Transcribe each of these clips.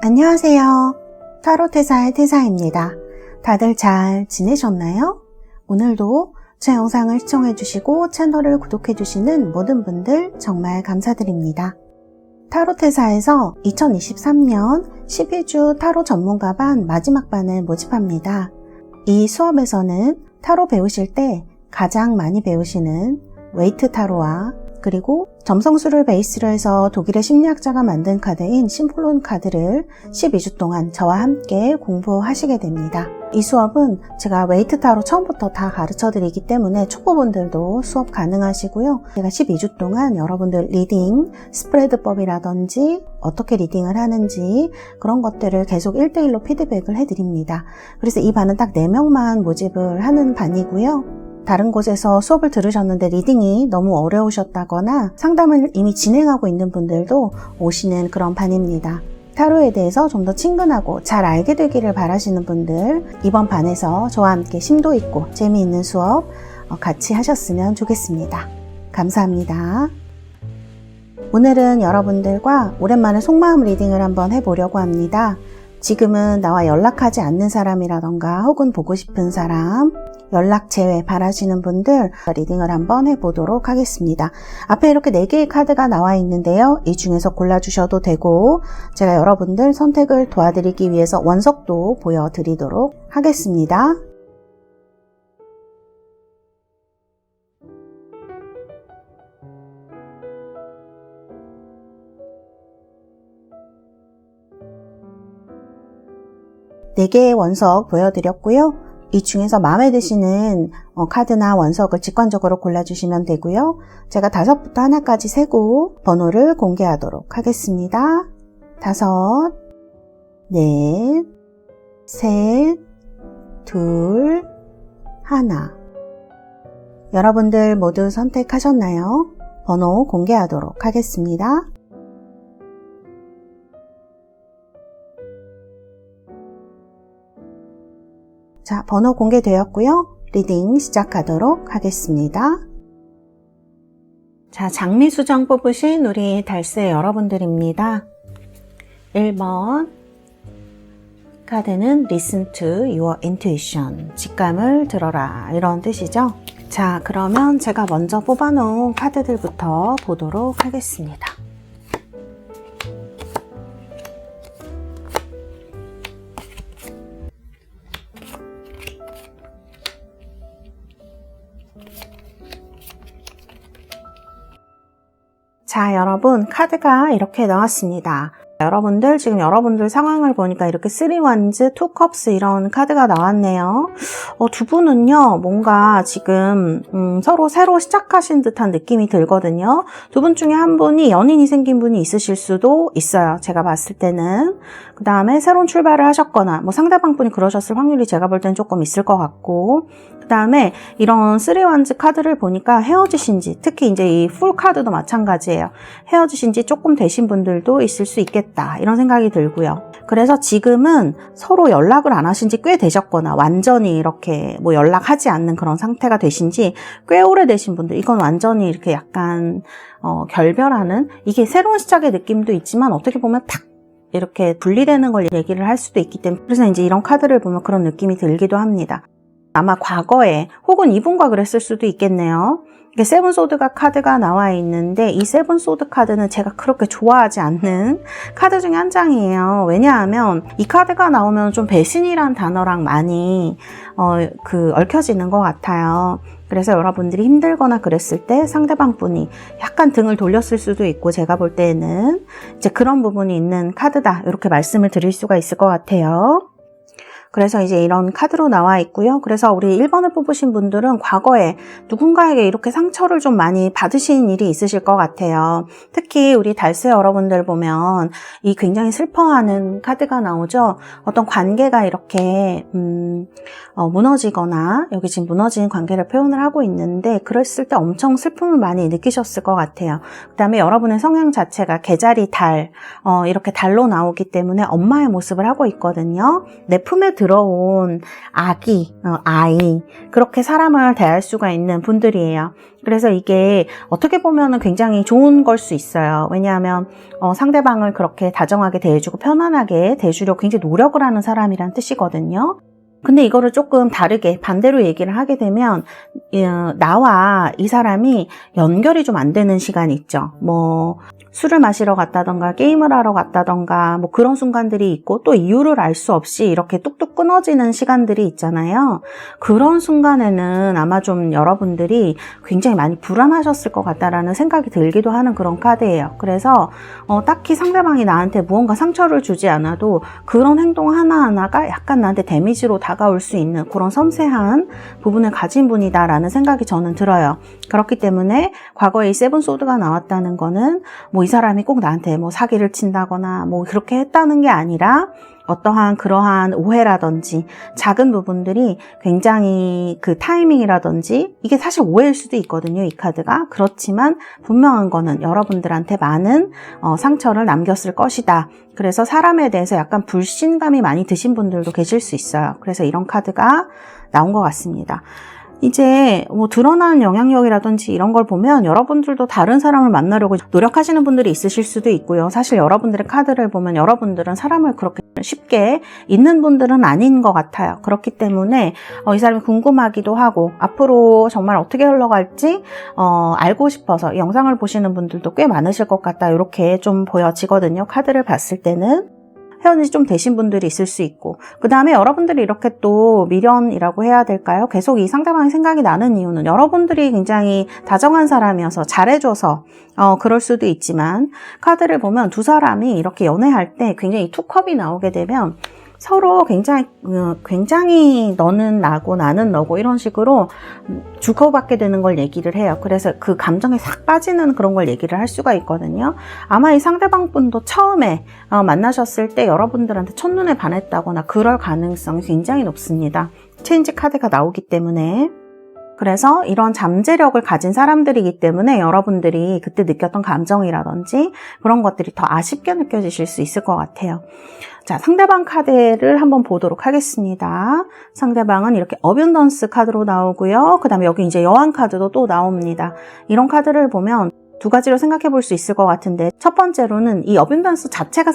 안녕하세요. 타로테사의 태사입니다. 다들 잘 지내셨나요? 오늘도 제 영상을 시청해주시고 채널을 구독해주시는 모든 분들 정말 감사드립니다. 타로테사에서 2023년 12주 타로 전문가반 마지막 반을 모집합니다. 이 수업에서는 타로 배우실 때 가장 많이 배우시는 웨이트 타로와 그리고 점성술을 베이스로 해서 독일의 심리학자가 만든 카드인 심폴론 카드를 12주 동안 저와 함께 공부하시게 됩니다. 이 수업은 제가 웨이트 타로 처음부터 다 가르쳐 드리기 때문에 초보분들도 수업 가능하시고요. 제가 12주 동안 여러분들 리딩, 스프레드법이라든지 어떻게 리딩을 하는지 그런 것들을 계속 1대1로 피드백을 해드립니다. 그래서 이 반은 딱 4명만 모집을 하는 반이고요. 다른 곳에서 수업을 들으셨는데 리딩이 너무 어려우셨다거나 상담을 이미 진행하고 있는 분들도 오시는 그런 반입니다. 타로에 대해서 좀 더 친근하고 잘 알게 되기를 바라시는 분들 이번 반에서 저와 함께 심도 있고 재미있는 수업 같이 하셨으면 좋겠습니다. 감사합니다. 오늘은 여러분들과 오랜만에 속마음 리딩을 한번 해보려고 합니다. 지금은 나와 연락하지 않는 사람이라던가 혹은 보고 싶은 사람, 연락 제외 바라시는 분들 리딩을 한번 해보도록 하겠습니다. 앞에 이렇게 4개의 카드가 나와 있는데요. 이 중에서 골라주셔도 되고 제가 여러분들 선택을 도와드리기 위해서 원석도 보여드리도록 하겠습니다. 네 개의 원석 보여드렸고요. 이 중에서 마음에 드시는 카드나 원석을 직관적으로 골라주시면 되고요. 제가 5부터 하나까지 세고 번호를 공개하도록 하겠습니다. 5, 넷, 셋, 둘, 하나. 여러분들 모두 선택하셨나요? 번호 공개하도록 하겠습니다. 자, 번호 공개되었고요. 리딩 시작하도록 하겠습니다. 자, 장미수정 뽑으신 우리 달새 여러분들입니다. 1번 카드는 Listen to your intuition. 직감을 들어라. 이런 뜻이죠. 자, 그러면 제가 먼저 뽑아놓은 카드들부터 보도록 하겠습니다. 자, 여러분 카드가 이렇게 나왔습니다. 여러분들 지금 여러분들 상황을 보니까 이렇게 3 wands, 2 cups 이런 카드가 나왔네요. 두 분은요 뭔가 지금 서로 새로 시작하신 듯한 느낌이 들거든요. 두 분 중에 한 분이 연인이 생긴 분이 있으실 수도 있어요. 제가 봤을 때는. 그 다음에 새로운 출발을 하셨거나 뭐 상대방 분이 그러셨을 확률이 제가 볼 때는 조금 있을 것 같고, 그 다음에 이런 3 wands 카드를 보니까 헤어지신 지, 특히 이제 이 풀 카드도 마찬가지예요. 헤어지신 지 조금 되신 분들도 있을 수 있겠다 이런 생각이 들고요. 그래서 지금은 서로 연락을 안 하신 지 꽤 되셨거나 완전히 이렇게 뭐 연락하지 않는 그런 상태가 되신 지 꽤 오래되신 분들, 이건 완전히 이렇게 약간 결별하는, 이게 새로운 시작의 느낌도 있지만 어떻게 보면 탁 이렇게 분리되는 걸 얘기를 할 수도 있기 때문에, 그래서 이제 이런 카드를 보면 그런 느낌이 들기도 합니다. 아마 과거에 혹은 이분과 그랬을 수도 있겠네요. 이게 세븐 소드가 카드가 나와 있는데 이 세븐 소드 카드는 제가 그렇게 좋아하지 않는 카드 중에 한 장이에요. 왜냐하면 이 카드가 나오면 좀 배신이란 단어랑 많이 얽혀지는 것 같아요. 그래서 여러분들이 힘들거나 그랬을 때 상대방 분이 약간 등을 돌렸을 수도 있고, 제가 볼 때는 이제 그런 부분이 있는 카드다 이렇게 말씀을 드릴 수가 있을 것 같아요. 그래서 이제 이런 카드로 나와 있고요. 그래서 우리 1번을 뽑으신 분들은 과거에 누군가에게 이렇게 상처를 좀 많이 받으신 일이 있으실 것 같아요. 특히 우리 달새 여러분들 보면 이 굉장히 슬퍼하는 카드가 나오죠. 어떤 관계가 이렇게 무너지거나, 여기 지금 무너진 관계를 표현을 하고 있는데 그랬을 때 엄청 슬픔을 많이 느끼셨을 것 같아요. 그 다음에 여러분의 성향 자체가 개자리 달, 이렇게 달로 나오기 때문에 엄마의 모습을 하고 있거든요. 내 품에 들어온 아이, 그렇게 사람을 대할 수가 있는 분들이에요. 그래서 이게 어떻게 보면은 굉장히 좋은 걸 수 있어요. 왜냐하면 상대방을 그렇게 다정하게 대해주고 편안하게 대해주려고 굉장히 노력을 하는 사람이란 뜻이거든요. 근데 이거를 조금 다르게 반대로 얘기를 하게 되면 나와 이 사람이 연결이 좀 안 되는 시간이 있죠. 뭐 술을 마시러 갔다던가 게임을 하러 갔다던가 뭐 그런 순간들이 있고, 또 이유를 알 수 없이 이렇게 뚝뚝 끊어지는 시간들이 있잖아요. 그런 순간에는 아마 좀 여러분들이 굉장히 많이 불안하셨을 것 같다라는 생각이 들기도 하는 그런 카드예요. 그래서 딱히 상대방이 나한테 무언가 상처를 주지 않아도 그런 행동 하나하나가 약간 나한테 데미지로 다가올 수 있는 그런 섬세한 부분을 가진 분이다라는 생각이 저는 들어요. 그렇기 때문에 과거에 이 세븐 소드가 나왔다는 거는 뭐 이 사람이 꼭 나한테 뭐 사기를 친다거나 뭐 그렇게 했다는 게 아니라 어떠한 그러한 오해라든지 작은 부분들이 굉장히 그 타이밍이라든지, 이게 사실 오해일 수도 있거든요, 이 카드가. 그렇지만 분명한 거는 여러분들한테 많은 상처를 남겼을 것이다. 그래서 사람에 대해서 약간 불신감이 많이 드신 분들도 계실 수 있어요. 그래서 이런 카드가 나온 것 같습니다. 이제 뭐 드러나는 영향력이라든지 이런 걸 보면 여러분들도 다른 사람을 만나려고 노력하시는 분들이 있으실 수도 있고요. 사실 여러분들의 카드를 보면 여러분들은 사람을 그렇게 쉽게 잊는 분들은 아닌 것 같아요. 그렇기 때문에 이 사람이 궁금하기도 하고 앞으로 정말 어떻게 흘러갈지 알고 싶어서 이 영상을 보시는 분들도 꽤 많으실 것 같다, 이렇게 좀 보여지거든요. 카드를 봤을 때는. 헤어진 지 좀 되신 분들이 있을 수 있고, 그 다음에 여러분들이 이렇게 또 미련이라고 해야 될까요? 계속 이 상대방이 생각이 나는 이유는 여러분들이 굉장히 다정한 사람이어서 잘해줘서 그럴 수도 있지만, 카드를 보면 두 사람이 이렇게 연애할 때 굉장히 투컵이 나오게 되면 서로 굉장히 너는 나고 나는 너고 이런 식으로 주고받게 되는 걸 얘기를 해요. 그래서 그 감정에 싹 빠지는 그런 걸 얘기를 할 수가 있거든요. 아마 이 상대방 분도 처음에 만나셨을 때 여러분들한테 첫눈에 반했다거나 그럴 가능성이 굉장히 높습니다. 체인지 카드가 나오기 때문에. 그래서 이런 잠재력을 가진 사람들이기 때문에 여러분들이 그때 느꼈던 감정이라든지 그런 것들이 더 아쉽게 느껴지실 수 있을 것 같아요. 자, 상대방 카드를 한번 보도록 하겠습니다. 상대방은 이렇게 어뷸던스 카드로 나오고요. 그 다음에 여기 이제 여왕 카드도 또 나옵니다. 이런 카드를 보면 두 가지로 생각해 볼 수 있을 것 같은데, 첫 번째로는 이 어뷸던스 자체가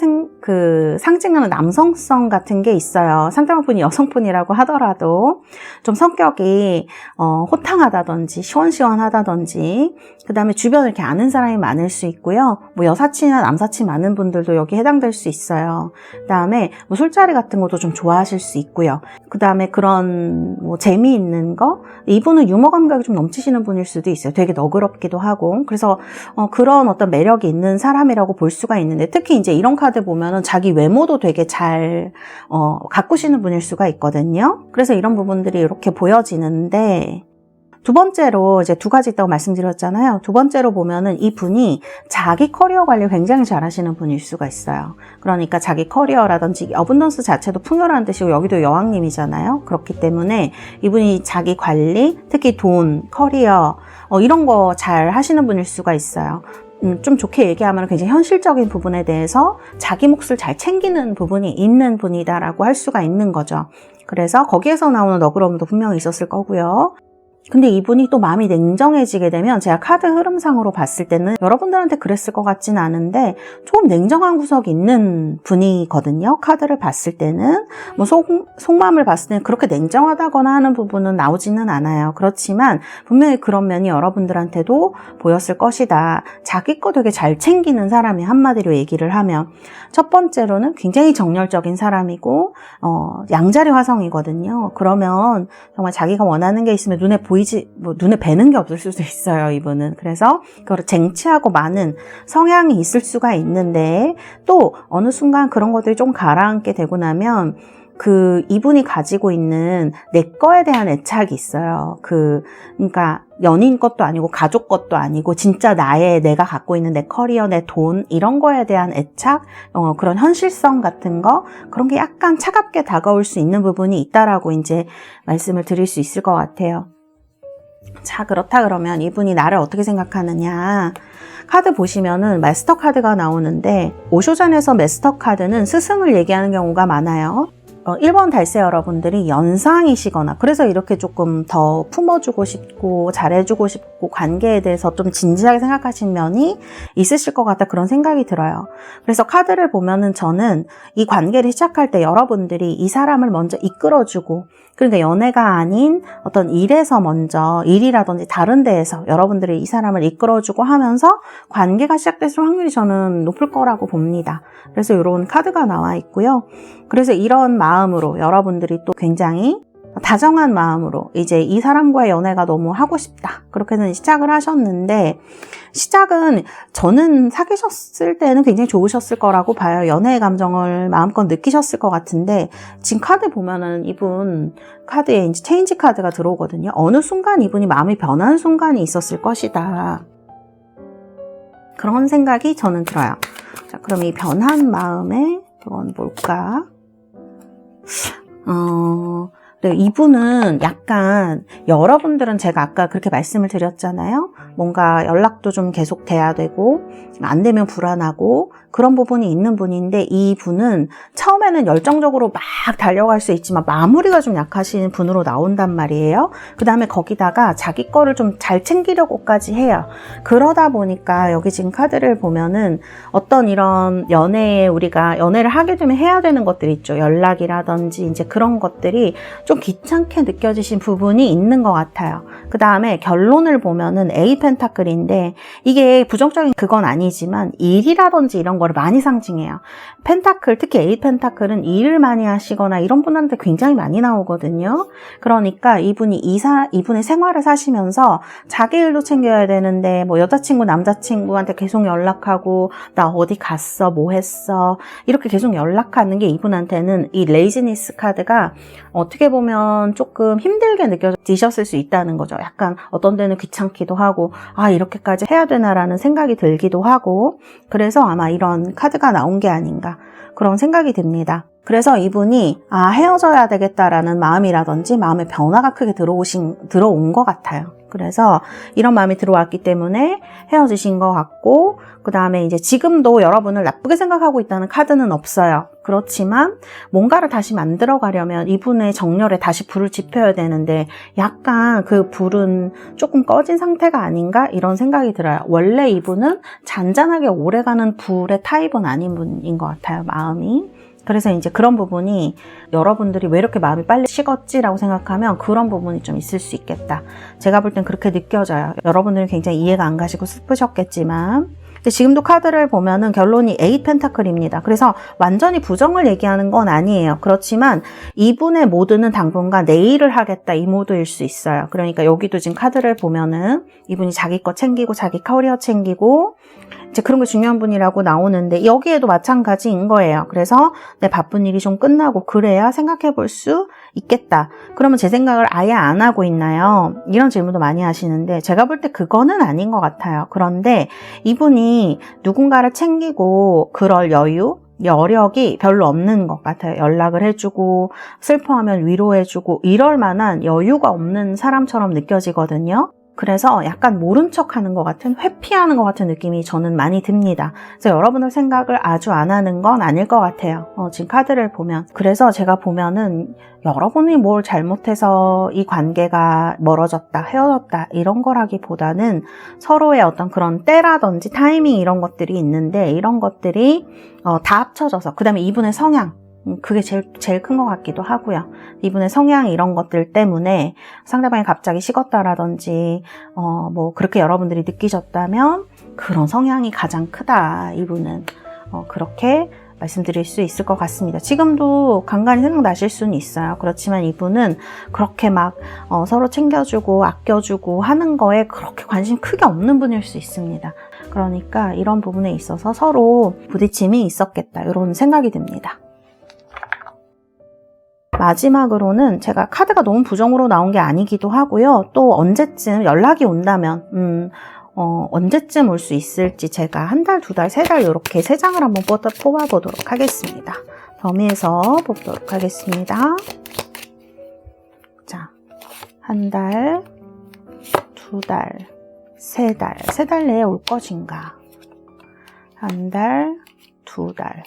상징하는 남성성 같은 게 있어요. 상대방분이 여성분이라고 하더라도 좀 성격이 호탕하다든지 시원시원하다든지, 그 다음에 주변에 이렇게 아는 사람이 많을 수 있고요. 뭐 여사친이나 남사친 많은 분들도 여기 해당될 수 있어요. 그 다음에 뭐 술자리 같은 것도 좀 좋아하실 수 있고요. 그 다음에 그런 뭐 재미있는 거, 이분은 유머 감각이 좀 넘치시는 분일 수도 있어요. 되게 너그럽기도 하고. 그래서 그런 어떤 매력이 있는 사람이라고 볼 수가 있는데, 특히 이제 이런 카드 보면은 자기 외모도 되게 잘 가꾸시는 분일 수가 있거든요. 그래서 이런 부분들이 이렇게 보여지는데, 두 번째로 이제 두 가지 있다고 말씀드렸잖아요. 두 번째로 보면은 이 분이 자기 커리어 관리 굉장히 잘 하시는 분일 수가 있어요. 그러니까 자기 커리어라든지, 어뷸던스 자체도 풍요라는 뜻이고 여기도 여왕님이잖아요. 그렇기 때문에 이분이 자기 관리, 특히 돈, 커리어 이런 거 잘 하시는 분일 수가 있어요. 좀 좋게 얘기하면 굉장히 현실적인 부분에 대해서 자기 몫을 잘 챙기는 부분이 있는 분이다라고 할 수가 있는 거죠. 그래서 거기에서 나오는 너그러움도 분명히 있었을 거고요. 근데 이분이 또 마음이 냉정해지게 되면, 제가 카드 흐름상으로 봤을 때는 여러분들한테 그랬을 것 같진 않은데 조금 냉정한 구석이 있는 분이거든요. 카드를 봤을 때는 뭐 속마음을 봤을 때는 그렇게 냉정하다거나 하는 부분은 나오지는 않아요. 그렇지만 분명히 그런 면이 여러분들한테도 보였을 것이다. 자기 거 되게 잘 챙기는 사람이, 한마디로 얘기를 하면. 첫 번째로는 굉장히 정열적인 사람이고 양자리 화성이거든요. 그러면 정말 자기가 원하는 게 있으면 눈에 뵈는 게 없을 수도 있어요, 이분은. 그래서 그걸 쟁취하고 많은 성향이 있을 수가 있는데, 또 어느 순간 그런 것들이 좀 가라앉게 되고 나면 이분이 가지고 있는 내 거에 대한 애착이 있어요. 그러니까 연인 것도 아니고 가족 것도 아니고 진짜 내가 갖고 있는 내 커리어, 내 돈, 이런 거에 대한 애착, 그런 현실성 같은 거, 그런 게 약간 차갑게 다가올 수 있는 부분이 있다라고 이제 말씀을 드릴 수 있을 것 같아요. 자, 그렇다 그러면 이분이 나를 어떻게 생각하느냐. 카드 보시면은 마스터 카드가 나오는데, 오쇼잔에서 마스터 카드는 스승을 얘기하는 경우가 많아요. 1번 달세 여러분들이 연상이시거나 그래서 이렇게 조금 더 품어주고 싶고 잘해주고 싶고 관계에 대해서 좀 진지하게 생각하신 면이 있으실 것 같다 그런 생각이 들어요. 그래서 카드를 보면은 저는 이 관계를 시작할 때 여러분들이 이 사람을 먼저 이끌어주고 그러니까 연애가 아닌 어떤 일에서 먼저 일이라든지 다른 데에서 여러분들이 이 사람을 이끌어주고 하면서 관계가 시작됐을 확률이 저는 높을 거라고 봅니다. 그래서 이런 카드가 나와 있고요. 그래서 이런 마음으로 여러분들이 또 굉장히 다정한 마음으로 이제 이 사람과의 연애가 너무 하고 싶다. 그렇게는 시작을 하셨는데 시작은 저는 사귀셨을 때는 굉장히 좋으셨을 거라고 봐요. 연애의 감정을 마음껏 느끼셨을 것 같은데 지금 카드 보면은 이분 카드에 이제 체인지 카드가 들어오거든요. 어느 순간 이분이 마음이 변하는 순간이 있었을 것이다. 그런 생각이 저는 들어요. 자, 그럼 이 변한 마음에 그건 뭘까? 네, 이분은 약간 여러분들은 제가 아까 그렇게 말씀을 드렸잖아요. 뭔가 연락도 좀 계속 돼야 되고 안 되면 불안하고 그런 부분이 있는 분인데 이분은 처음에는 열정적으로 막 달려갈 수 있지만 마무리가 좀 약하신 분으로 나온단 말이에요. 그 다음에 거기다가 자기 거를 좀 잘 챙기려고까지 해요. 그러다 보니까 여기 지금 카드를 보면은 어떤 이런 연애에 우리가 연애를 하게 되면 해야 되는 것들이 있죠. 연락이라든지 이제 그런 것들이 좀 귀찮게 느껴지신 부분이 있는 것 같아요. 그 다음에 결론을 보면은 에이 펜타클인데 이게 부정적인 그건 아니지만 일이라든지 이런 거를 많이 상징해요. 펜타클, 특히 에이 펜타클은 일을 많이 하시거나 이런 분한테 굉장히 많이 나오거든요. 그러니까 이분이 이분의 생활을 사시면서 자기 일도 챙겨야 되는데 뭐 여자친구, 남자친구한테 계속 연락하고 나 어디 갔어, 뭐 했어 이렇게 계속 연락하는 게 이분한테는 이 레이지니스 카드가 어떻게 보면 조금 힘들게 느껴지셨을 수 있다는 거죠. 약간 어떤 데는 귀찮기도 하고 아 이렇게까지 해야 되나라는 생각이 들기도 하고 그래서 아마 이런 카드가 나온 게 아닌가 그런 생각이 듭니다. 그래서 이분이 헤어져야 되겠다라는 마음이라든지 마음의 변화가 크게 들어온 것 같아요. 그래서 이런 마음이 들어왔기 때문에 헤어지신 것 같고 그 다음에 이제 지금도 여러분을 나쁘게 생각하고 있다는 카드는 없어요. 그렇지만 뭔가를 다시 만들어 가려면 이분의 정열에 다시 불을 지펴야 되는데 약간 그 불은 조금 꺼진 상태가 아닌가 이런 생각이 들어요. 원래 이분은 잔잔하게 오래가는 불의 타입은 아닌 분인 것 같아요. 마음이. 그래서 이제 그런 부분이 여러분들이 왜 이렇게 마음이 빨리 식었지라고 생각하면 그런 부분이 좀 있을 수 있겠다. 제가 볼 땐 그렇게 느껴져요. 여러분들은 굉장히 이해가 안 가시고 슬프셨겠지만 근데 지금도 카드를 보면은 결론이 에잇 펜타클입니다. 그래서 완전히 부정을 얘기하는 건 아니에요. 그렇지만 이분의 모드는 당분간 내일을 하겠다 이 모드일 수 있어요. 그러니까 여기도 지금 카드를 보면은 이분이 자기 거 챙기고 자기 커리어 챙기고 이제 그런 게 중요한 분이라고 나오는데 여기에도 마찬가지인 거예요. 그래서 내 바쁜 일이 좀 끝나고 그래야 생각해 볼 수 있겠다. 그러면 제 생각을 아예 안 하고 있나요? 이런 질문도 많이 하시는데 제가 볼 때 그거는 아닌 것 같아요. 그런데 이분이 누군가를 챙기고 그럴 여력이 별로 없는 것 같아요. 연락을 해주고 슬퍼하면 위로해주고 이럴 만한 여유가 없는 사람처럼 느껴지거든요. 그래서 약간 모른 척하는 것 같은 회피하는 것 같은 느낌이 저는 많이 듭니다. 그래서 여러분들 생각을 아주 안 하는 건 아닐 것 같아요. 지금 카드를 보면. 그래서 제가 보면은 여러분이 뭘 잘못해서 이 관계가 멀어졌다, 헤어졌다 이런 거라기보다는 서로의 어떤 그런 때라든지 타이밍 이런 것들이 있는데 이런 것들이 다 합쳐져서 그 다음에 이분의 성향 그게 제일 큰 것 같기도 하고요. 이분의 성향 이런 것들 때문에 상대방이 갑자기 식었다라든지 뭐 그렇게 여러분들이 느끼셨다면 그런 성향이 가장 크다. 이분은 그렇게 말씀드릴 수 있을 것 같습니다. 지금도 간간히 생각나실 수는 있어요. 그렇지만 이분은 그렇게 막 서로 챙겨주고 아껴주고 하는 거에 그렇게 관심 크게 없는 분일 수 있습니다. 그러니까 이런 부분에 있어서 서로 부딪힘이 있었겠다. 이런 생각이 듭니다. 마지막으로는 제가 카드가 너무 부정으로 나온 게 아니기도 하고요. 또 언제쯤 연락이 온다면 언제쯤 올 수 있을지 제가 한 달, 두 달, 세 달 이렇게 세 장을 한번 뽑아보도록 하겠습니다. 범위에서 뽑도록 하겠습니다. 자, 한 달, 두 달, 세 달 내에 올 것인가? 한 달, 두 달,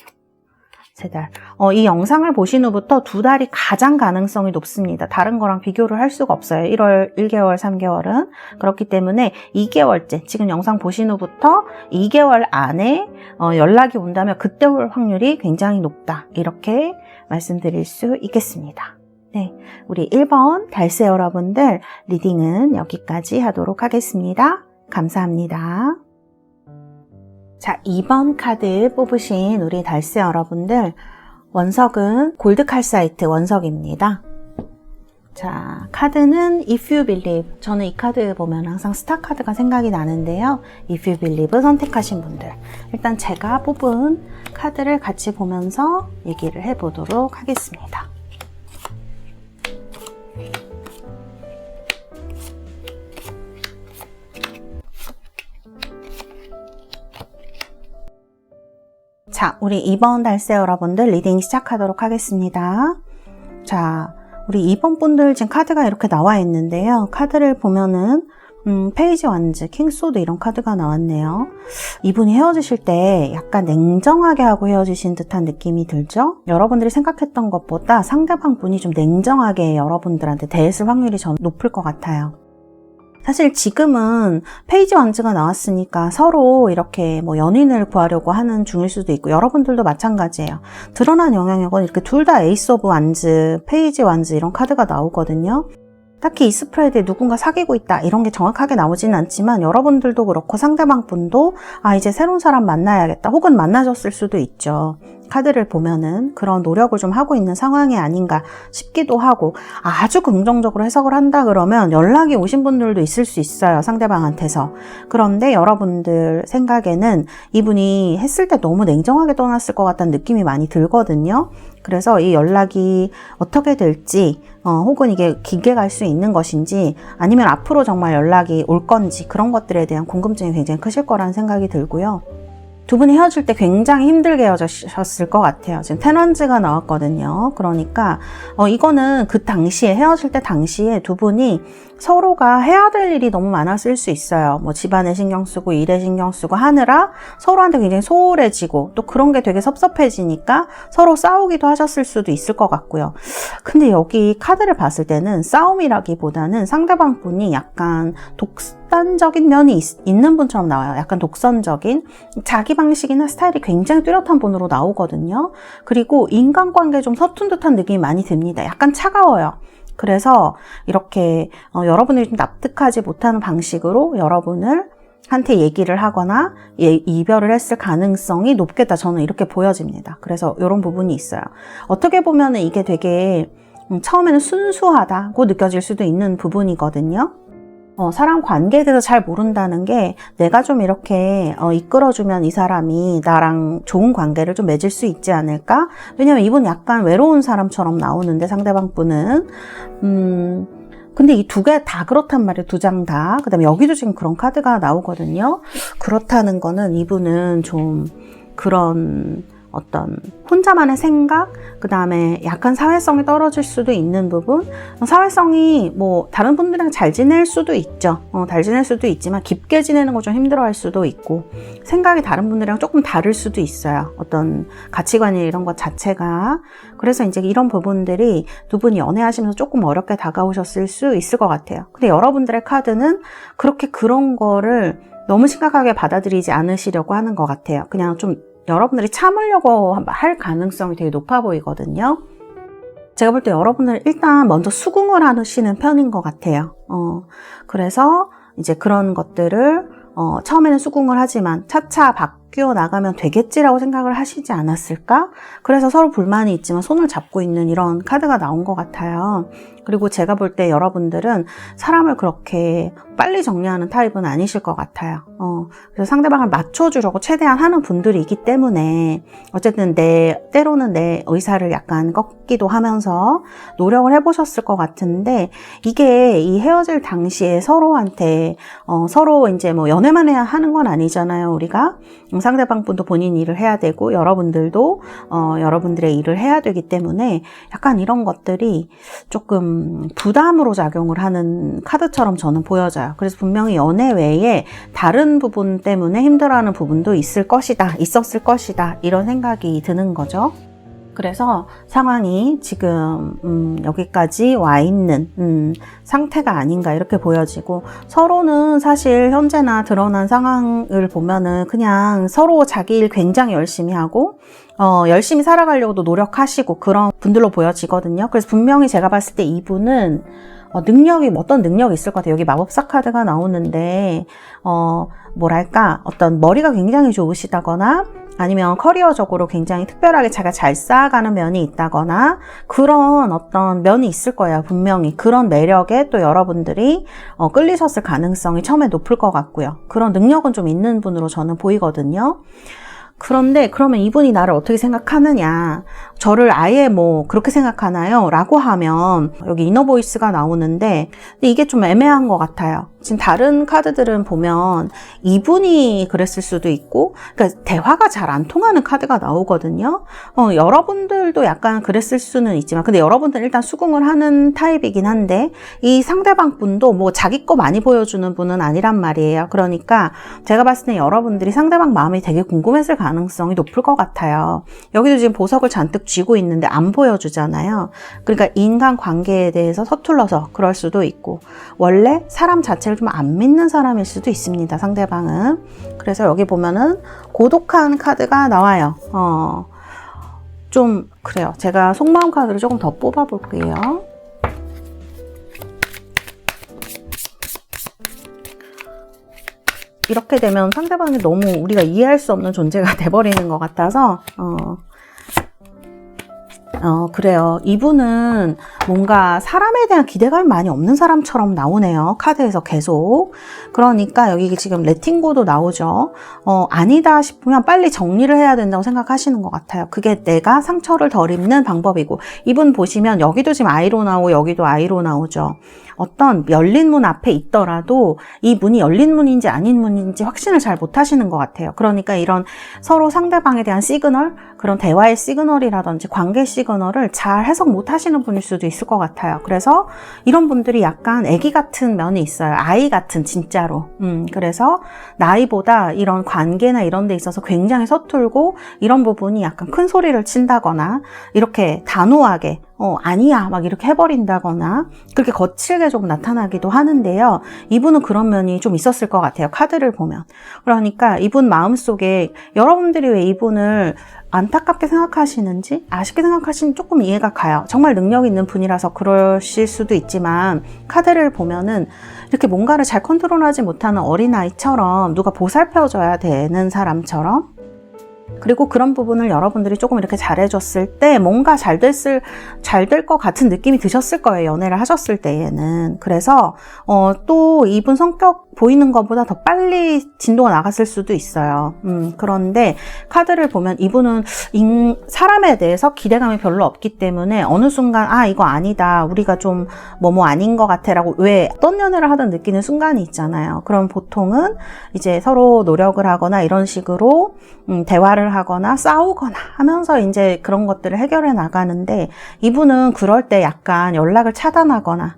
3달. 이 영상을 보신 후부터 2달이 가장 가능성이 높습니다. 다른 거랑 비교를 할 수가 없어요. 1월, 1개월, 3개월은. 그렇기 때문에 2개월째, 지금 영상 보신 후부터 2개월 안에 연락이 온다면 그때 올 확률이 굉장히 높다. 이렇게 말씀드릴 수 있겠습니다. 네, 우리 1번 달세 여러분들 리딩은 여기까지 하도록 하겠습니다. 감사합니다. 자, 2번 카드 뽑으신 우리 달세 여러분들, 원석은 골드칼사이트 원석입니다. 자, 카드는 If You Believe. 저는 이 카드 보면 항상 스타 카드가 생각이 나는데요. If You Believe 선택하신 분들, 일단 제가 뽑은 카드를 같이 보면서 얘기를 해보도록 하겠습니다. 자, 우리 2번 달세 여러분들 리딩 시작하도록 하겠습니다. 자, 우리 2번 분들 지금 카드가 이렇게 나와 있는데요. 카드를 보면은 페이지 완즈, 킹소드 이런 카드가 나왔네요. 이분이 헤어지실 때 약간 냉정하게 하고 헤어지신 듯한 느낌이 들죠? 여러분들이 생각했던 것보다 상대방 분이 좀 냉정하게 여러분들한테 대했을 확률이 전 높을 것 같아요. 사실 지금은 페이지 완즈가 나왔으니까 서로 이렇게 뭐 연인을 구하려고 하는 중일 수도 있고, 여러분들도 마찬가지예요. 드러난 영향력은 이렇게 둘 다 에이스 오브 완즈, 페이지 완즈 이런 카드가 나오거든요. 딱히 이 스프레드에 누군가 사귀고 있다 이런 게 정확하게 나오지는 않지만, 여러분들도 그렇고 상대방 분도 이제 새로운 사람 만나야겠다, 혹은 만나셨을 수도 있죠. 카드를 보면은 그런 노력을 좀 하고 있는 상황이 아닌가 싶기도 하고, 아주 긍정적으로 해석을 한다 그러면 연락이 오신 분들도 있을 수 있어요, 상대방한테서. 그런데 여러분들 생각에는 이분이 했을 때 너무 냉정하게 떠났을 것 같다는 느낌이 많이 들거든요. 그래서 이 연락이 어떻게 될지, 혹은 이게 길게 갈 수 있는 것인지, 아니면 앞으로 정말 연락이 올 건지, 그런 것들에 대한 궁금증이 굉장히 크실 거라는 생각이 들고요. 두 분이 헤어질 때 굉장히 힘들게 헤어졌을 것 같아요. 지금 텐원즈가 나왔거든요. 그러니까 이거는 그 당시에, 헤어질 때 당시에 두 분이 서로가 해야 될 일이 너무 많았을 수 있어요. 뭐 집안에 신경 쓰고 일에 신경 쓰고 하느라 서로한테 굉장히 소홀해지고, 또 그런 게 되게 섭섭해지니까 서로 싸우기도 하셨을 수도 있을 것 같고요. 근데 여기 카드를 봤을 때는 싸움이라기보다는 상대방 분이 약간 독단적인 면이 있는 분처럼 나와요. 약간 독선적인, 자기 방식이나 스타일이 굉장히 뚜렷한 분으로 나오거든요. 그리고 인간관계에 좀 서툰 듯한 느낌이 많이 듭니다. 약간 차가워요. 그래서 이렇게 여러분들이 좀 납득하지 못하는 방식으로 여러분을 한테 얘기를 하거나 이별을 했을 가능성이 높겠다, 저는 이렇게 보여집니다. 그래서 이런 부분이 있어요. 어떻게 보면 이게 되게 처음에는 순수하다고 느껴질 수도 있는 부분이거든요. 사람 관계에 대해서 잘 모른다는 게, 내가 좀 이렇게 이끌어주면 이 사람이 나랑 좋은 관계를 좀 맺을 수 있지 않을까? 왜냐면 이분 약간 외로운 사람처럼 나오는데, 상대방 분은 근데 이 두 개 다 그렇단 말이에요. 두 장 다. 그 다음에 여기도 지금 그런 카드가 나오거든요. 그렇다는 거는 이분은 좀 그런 어떤 혼자만의 생각, 그 다음에 약간 사회성이 떨어질 수도 있는 부분, 사회성이 뭐 다른 분들이랑 잘 지낼 수도 있죠. 잘 지낼 수도 있지만 깊게 지내는 거 좀 힘들어할 수도 있고, 생각이 다른 분들이랑 조금 다를 수도 있어요. 어떤 가치관이 이런 것 자체가. 그래서 이제 이런 부분들이 두 분이 연애하시면서 조금 어렵게 다가오셨을 수 있을 것 같아요. 근데 여러분들의 카드는 그렇게 그런 거를 너무 심각하게 받아들이지 않으시려고 하는 것 같아요. 그냥 좀 여러분들이 참으려고 할 가능성이 되게 높아 보이거든요. 제가 볼 때 여러분들 일단 먼저 수긍을 하시는 편인 것 같아요. 그래서 이제 그런 것들을 처음에는 수긍을 하지만 차차 바뀌어 나가면 되겠지라고 생각을 하시지 않았을까? 그래서 서로 불만이 있지만 손을 잡고 있는 이런 카드가 나온 것 같아요. 그리고 제가 볼 때 여러분들은 사람을 그렇게 빨리 정리하는 타입은 아니실 것 같아요. 그래서 상대방을 맞춰주려고 최대한 하는 분들이기 때문에, 어쨌든 때로는 내 의사를 약간 꺾기도 하면서 노력을 해보셨을 것 같은데, 이게 이 헤어질 당시에 서로한테, 서로 이제 뭐 연애만 해야 하는 건 아니잖아요, 우리가. 상대방 분도 본인 일을 해야 되고, 여러분들도 여러분들의 일을 해야 되기 때문에 약간 이런 것들이 조금 부담으로 작용을 하는 카드처럼 저는 보여져요. 그래서 분명히 연애 외에 다른 부분 때문에 힘들어하는 부분도 있었을 것이다, 이런 생각이 드는 거죠. 그래서 상황이 지금 여기까지 와 있는 상태가 아닌가 이렇게 보여지고, 서로는 사실 현재나 드러난 상황을 보면은 그냥 서로 자기 일 굉장히 열심히 하고 열심히 살아가려고도 노력하시고 그런 분들로 보여지거든요. 그래서 분명히 제가 봤을 때 이분은 능력이 어떤 능력이 있을 것 같아요. 여기 마법사 카드가 나오는데 뭐랄까, 어떤 머리가 굉장히 좋으시다거나 아니면 커리어적으로 굉장히 특별하게 자기가 잘 쌓아가는 면이 있다거나 그런 어떤 면이 있을 거예요. 분명히 그런 매력에 또 여러분들이 끌리셨을 가능성이 처음에 높을 것 같고요. 그런 능력은 좀 있는 분으로 저는 보이거든요. 그런데 그러면 이분이 나를 어떻게 생각하느냐, 저를 아예 뭐 그렇게 생각하나요? 라고 하면 여기 이너보이스가 나오는데, 근데 이게 좀 애매한 것 같아요. 지금 다른 카드들은 보면 이분이 그랬을 수도 있고, 그러니까 대화가 잘 안 통하는 카드가 나오거든요. 여러분들도 약간 그랬을 수는 있지만, 근데 여러분들은 일단 수긍을 하는 타입이긴 한데, 이 상대방 분도 뭐 자기 거 많이 보여주는 분은 아니란 말이에요. 그러니까 제가 봤을 때 여러분들이 상대방 마음이 되게 궁금했을 가능성이 높을 것 같아요. 여기도 지금 보석을 잔뜩 쥐고 있는데 안 보여주잖아요. 그러니까 인간관계에 대해서 서툴러서 그럴 수도 있고, 원래 사람 자체를 좀 안 믿는 사람일 수도 있습니다, 상대방은. 그래서 여기 보면은 고독한 카드가 나와요. 좀 그래요. 제가 속마음 카드를 조금 더 뽑아 볼게요. 이렇게 되면 상대방이 너무 우리가 이해할 수 없는 존재가 돼버리는 것 같아서 그래요. 이분은 뭔가 사람에 대한 기대감이 많이 없는 사람처럼 나오네요. 카드에서 계속. 그러니까 여기 지금 레팅고도 나오죠. 아니다 싶으면 빨리 정리를 해야 된다고 생각하시는 것 같아요. 그게 내가 상처를 덜 입는 방법이고, 이분 보시면 여기도 지금 아이로 나오고 여기도 아이로 나오죠. 어떤 열린 문 앞에 있더라도 이 문이 열린 문인지 아닌 문인지 확신을 잘 못하시는 것 같아요. 그러니까 이런 서로 상대방에 대한 시그널, 그런 대화의 시그널이라든지 관계 시그널을 잘 해석 못하시는 분일 수도 있을 것 같아요. 그래서 이런 분들이 약간 아기 같은 면이 있어요. 아이 같은, 진짜로. 그래서 나이보다 이런 관계나 이런 데 있어서 굉장히 서툴고, 이런 부분이 약간 큰 소리를 친다거나 이렇게 단호하게 아니야 막 이렇게 해버린다거나 그렇게 거칠게 좀 나타나기도 하는데요. 이분은 그런 면이 좀 있었을 것 같아요, 카드를 보면. 그러니까 이분 마음속에 여러분들이 왜 이분을 안타깝게 생각하시는지, 아쉽게 생각하시는지 조금 이해가 가요. 정말 능력 있는 분이라서 그러실 수도 있지만, 카드를 보면은 이렇게 뭔가를 잘 컨트롤하지 못하는 어린아이처럼, 누가 보살펴줘야 되는 사람처럼, 그리고 그런 부분을 여러분들이 조금 이렇게 잘해줬을 때 뭔가 잘 될 것 같은 느낌이 드셨을 거예요, 연애를 하셨을 때에는. 그래서 또 이분 성격 보이는 것보다 더 빨리 진도가 나갔을 수도 있어요. 그런데 카드를 보면 이분은 사람에 대해서 기대감이 별로 없기 때문에 어느 순간 이거 아니다, 우리가 좀 뭐뭐 아닌 것 같아 라고, 왜 어떤 연애를 하든 느끼는 순간이 있잖아요. 그럼 보통은 이제 서로 노력을 하거나 이런 식으로 대화를 하거나 싸우거나 하면서 이제 그런 것들을 해결해 나가는데, 이분은 그럴 때 약간 연락을 차단하거나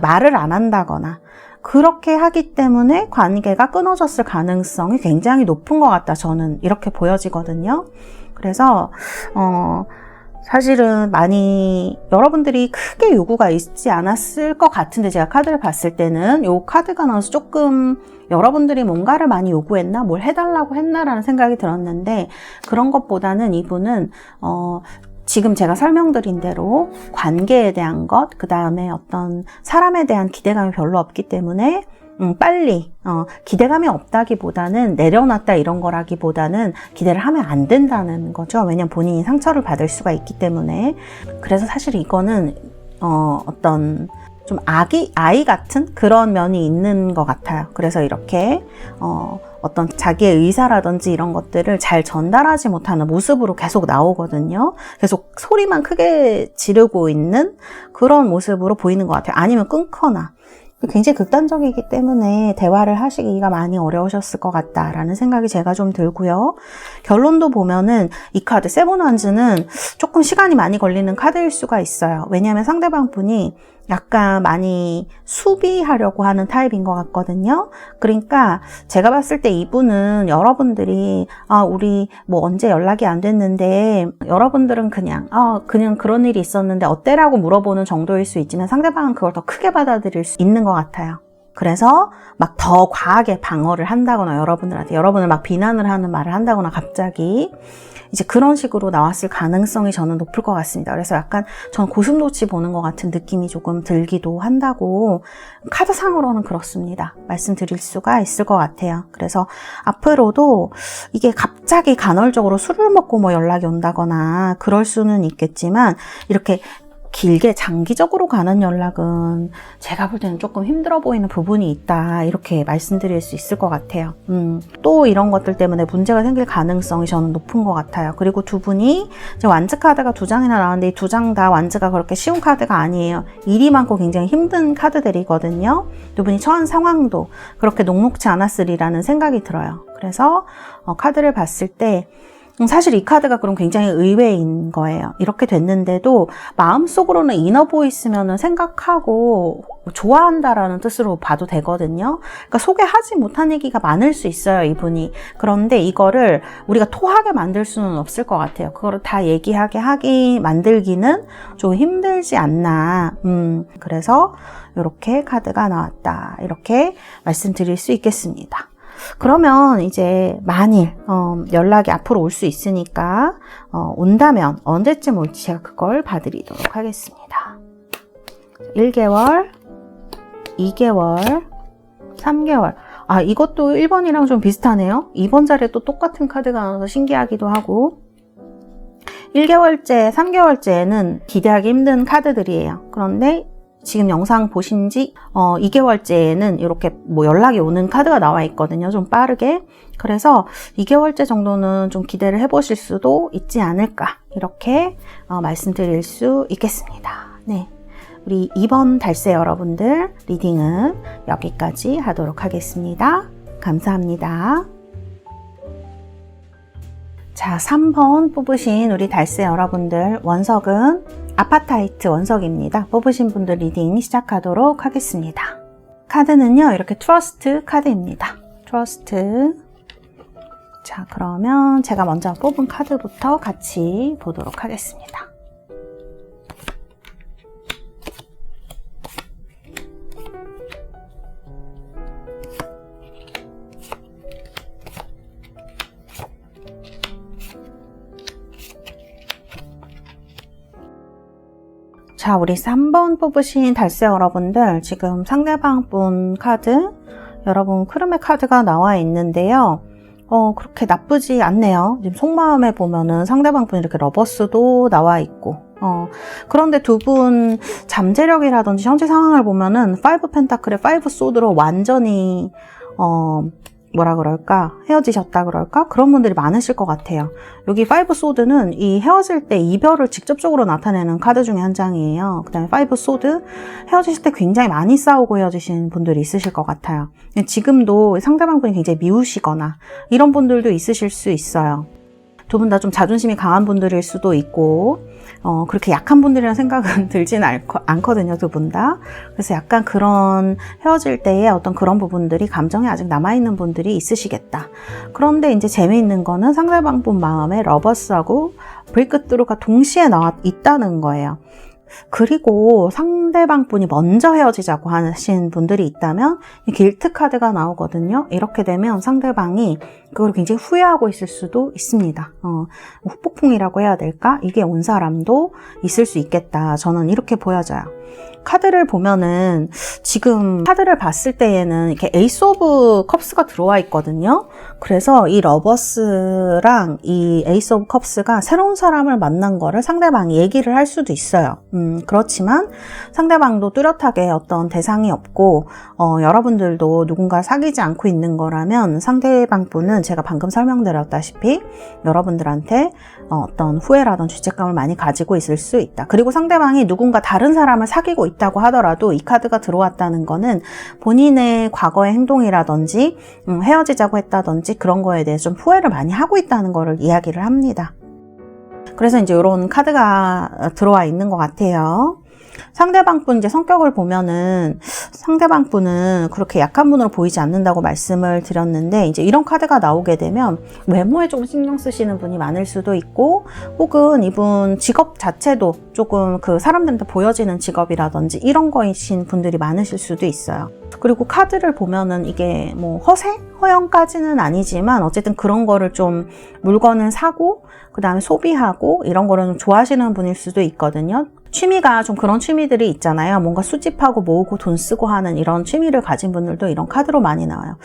말을 안 한다거나 그렇게 하기 때문에 관계가 끊어졌을 가능성이 굉장히 높은 것 같다, 저는 이렇게 보여지거든요. 그래서 사실은 많이 여러분들이 크게 요구가 있지 않았을 것 같은데, 제가 카드를 봤을 때는 요 카드가 나와서 조금 여러분들이 뭔가를 많이 요구했나, 뭘 해달라고 했나라는 생각이 들었는데, 그런 것보다는 이분은 지금 제가 설명드린 대로 관계에 대한 것, 그 다음에 어떤 사람에 대한 기대감이 별로 없기 때문에 빨리 기대감이 없다기보다는 내려놨다 이런 거라기보다는 기대를 하면 안 된다는 거죠. 왜냐면 본인이 상처를 받을 수가 있기 때문에. 그래서 사실 이거는 어떤 좀 아이 같은 그런 면이 있는 것 같아요. 그래서 이렇게 어떤 자기의 의사라든지 이런 것들을 잘 전달하지 못하는 모습으로 계속 나오거든요. 계속 소리만 크게 지르고 있는 그런 모습으로 보이는 것 같아요. 아니면 끊거나 굉장히 극단적이기 때문에 대화를 하시기가 많이 어려우셨을 것 같다라는 생각이 제가 좀 들고요. 결론도 보면은 이 카드 세븐 원즈는 조금 시간이 많이 걸리는 카드일 수가 있어요. 왜냐하면 상대방 분이 약간 많이 수비하려고 하는 타입인 것 같거든요. 그러니까 제가 봤을 때 이분은 여러분들이 우리 뭐 언제 연락이 안 됐는데 여러분들은 그냥 그런 일이 있었는데 어때라고 물어보는 정도일 수 있지만 상대방은 그걸 더 크게 받아들일 수 있는 것 같아요. 그래서 막 더 과하게 방어를 한다거나 여러분을 막 비난을 하는 말을 한다거나 갑자기 이제 그런 식으로 나왔을 가능성이 저는 높을 것 같습니다. 그래서 약간 전 고슴도치 보는 것 같은 느낌이 조금 들기도 한다고 카드상으로는 그렇습니다. 말씀드릴 수가 있을 것 같아요. 그래서 앞으로도 이게 갑자기 간헐적으로 술을 먹고 뭐 연락이 온다거나 그럴 수는 있겠지만 이렇게 길게 장기적으로 가는 연락은 제가 볼 때는 조금 힘들어 보이는 부분이 있다 이렇게 말씀드릴 수 있을 것 같아요. 또 이런 것들 때문에 문제가 생길 가능성이 저는 높은 것 같아요. 그리고 두 분이 이제 완즈 카드가 2장이나 나왔는데 이 2장 다 완즈가 그렇게 쉬운 카드가 아니에요. 일이 많고 굉장히 힘든 카드들이거든요. 두 분이 처한 상황도 그렇게 녹록지 않았으리라는 생각이 들어요. 그래서 카드를 봤을 때 사실 이 카드가 그럼 굉장히 의외인 거예요. 이렇게 됐는데도 마음속으로는 이너보이스면은 생각하고 좋아한다라는 뜻으로 봐도 되거든요. 그러니까 소개하지 못한 얘기가 많을 수 있어요, 이분이. 그런데 이거를 우리가 토하게 만들 수는 없을 것 같아요. 그거를 다 얘기하게 만들기는 좀 힘들지 않나. 그래서 이렇게 카드가 나왔다. 이렇게 말씀드릴 수 있겠습니다. 그러면 이제 만일 연락이 앞으로 올 수 있으니까 온다면 언제쯤 올지 제가 그걸 봐드리도록 하겠습니다. 1개월, 2개월, 3개월. 이것도 1번이랑 좀 비슷하네요. 2번 자리에 또 똑같은 카드가 나와서 신기하기도 하고 1개월째, 3개월째는 기대하기 힘든 카드들이에요. 그런데 지금 영상 보신 지 2개월째에는 이렇게 뭐 연락이 오는 카드가 나와 있거든요. 좀 빠르게. 그래서 2개월째 정도는 좀 기대를 해보실 수도 있지 않을까 이렇게 말씀드릴 수 있겠습니다. 네, 우리 2번 달세 여러분들 리딩은 여기까지 하도록 하겠습니다. 감사합니다. 자, 3번 뽑으신 우리 달세 여러분들 원석은 아파타이트 원석입니다. 뽑으신 분들 리딩 시작하도록 하겠습니다. 카드는요, 이렇게 트러스트 카드입니다. 트러스트. 자, 그러면 제가 먼저 뽑은 카드부터 같이 보도록 하겠습니다. 자, 우리 3번 뽑으신 달세 여러분들 지금 상대방 분 카드 여러분 크르메 카드가 나와 있는데요. 그렇게 나쁘지 않네요. 지금 속마음에 보면은 상대방 분 이렇게 러버스도 나와 있고 그런데 두 분 잠재력이라든지 현재 상황을 보면은 5 펜타클의 5 소드로 완전히 뭐라 그럴까? 헤어지셨다 그럴까? 그런 분들이 많으실 것 같아요. 여기 5 소드는 이 헤어질 때 이별을 직접적으로 나타내는 카드 중에 한 장이에요. 그 다음에 5 소드, 헤어지실 때 굉장히 많이 싸우고 헤어지신 분들이 있으실 것 같아요. 지금도 상대방 분이 굉장히 미우시거나 이런 분들도 있으실 수 있어요. 두 분 다 좀 자존심이 강한 분들일 수도 있고 그렇게 약한 분들이라는 생각은 들진 않거든요, 두 분 다. 그래서 약간 그런 헤어질 때의 어떤 그런 부분들이 감정이 아직 남아있는 분들이 있으시겠다. 그런데 이제 재미있는 거는 상대방 분 마음에 러버스하고 브레이크스루가 동시에 있다는 거예요. 그리고 상대방 분이 먼저 헤어지자고 하신 분들이 있다면 길트 카드가 나오거든요. 이렇게 되면 상대방이 그걸 굉장히 후회하고 있을 수도 있습니다. 후폭풍이라고 해야 될까? 이게 온 사람도 있을 수 있겠다. 저는 이렇게 보여져요. 카드를 보면은 지금 카드를 봤을 때에는 이렇게 에이스 오브 컵스가 들어와 있거든요. 그래서 이 러버스랑 이 에이스 오브 컵스가 새로운 사람을 만난 거를 상대방이 얘기를 할 수도 있어요. 그렇지만 상대방도 뚜렷하게 어떤 대상이 없고 여러분들도 누군가 사귀지 않고 있는 거라면 상대방 분은 제가 방금 설명드렸다시피 여러분들한테 어떤 후회라든지 죄책감을 많이 가지고 있을 수 있다. 그리고 상대방이 누군가 다른 사람을 사귀고 있다고 하더라도 이 카드가 들어왔다는 거는 본인의 과거의 행동이라든지 헤어지자고 했다든지 그런 거에 대해서 좀 후회를 많이 하고 있다는 거를 이야기를 합니다. 그래서 이제 이런 카드가 들어와 있는 것 같아요. 상대방 분 이제 성격을 보면은 상대방 분은 그렇게 약한 분으로 보이지 않는다고 말씀을 드렸는데 이제 이런 카드가 나오게 되면 외모에 조금 신경 쓰시는 분이 많을 수도 있고 혹은 이분 직업 자체도 조금 그 사람들한테 보여지는 직업이라든지 이런 거이신 분들이 많으실 수도 있어요. 그리고 카드를 보면은 이게 뭐 허영까지는 아니지만 어쨌든 그런 거를 좀 물건을 사고 그 다음에 소비하고 이런 거를 좀 좋아하시는 분일 수도 있거든요. 취미가 좀 그런 취미들이 있잖아요. 뭔가 수집하고 모으고 돈 쓰고 하는 이런 취미를 가진 분들도 이런 카드로 많이 나와요.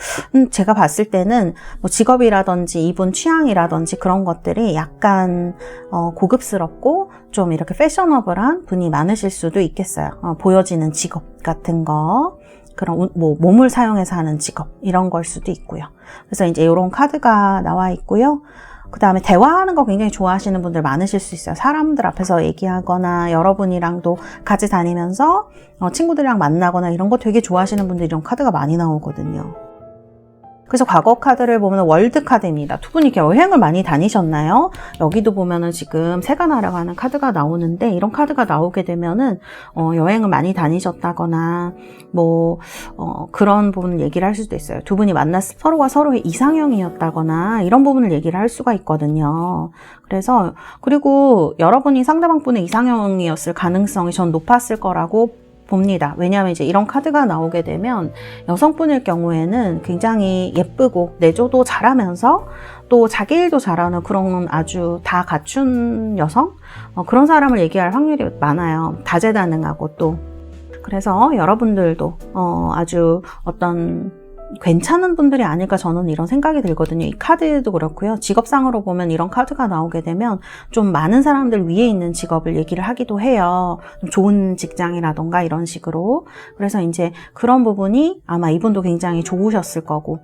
제가 봤을 때는 뭐 직업이라든지 이분 취향이라든지 그런 것들이 약간 고급스럽고 좀 이렇게 패셔너블한 분이 많으실 수도 있겠어요. 보여지는 직업 같은 거. 그런 뭐 몸을 사용해서 하는 직업 이런 걸 수도 있고요. 그래서 이제 이런 카드가 나와 있고요. 그 다음에 대화하는 거 굉장히 좋아하시는 분들 많으실 수 있어요. 사람들 앞에서 얘기하거나 여러분이랑도 같이 다니면서 친구들이랑 만나거나 이런 거 되게 좋아하시는 분들 이런 카드가 많이 나오거든요. 그래서 과거 카드를 보면 월드 카드입니다. 두 분이 여행을 많이 다니셨나요? 여기도 보면은 지금 새가 날아가는 카드가 나오는데 이런 카드가 나오게 되면은 여행을 많이 다니셨다거나 뭐 그런 부분을 얘기를 할 수도 있어요. 두 분이 만났을 서로가 서로의 이상형이었다거나 이런 부분을 얘기를 할 수가 있거든요. 그래서 그리고 여러분이 상대방 분의 이상형이었을 가능성이 전 높았을 거라고 봅니다. 왜냐하면 이제 이런 카드가 나오게 되면 여성분일 경우에는 굉장히 예쁘고 내조도 잘하면서 또 자기 일도 잘하는 그런 아주 다 갖춘 여성? 그런 사람을 얘기할 확률이 많아요. 다재다능하고 또. 그래서 여러분들도 아주 어떤 괜찮은 분들이 아닐까 저는 이런 생각이 들거든요. 이 카드도 그렇고요. 직업상으로 보면 이런 카드가 나오게 되면 좀 많은 사람들 위에 있는 직업을 얘기를 하기도 해요. 좀 좋은 직장이라던가 이런 식으로. 그래서 이제 그런 부분이 아마 이분도 굉장히 좋으셨을 거고.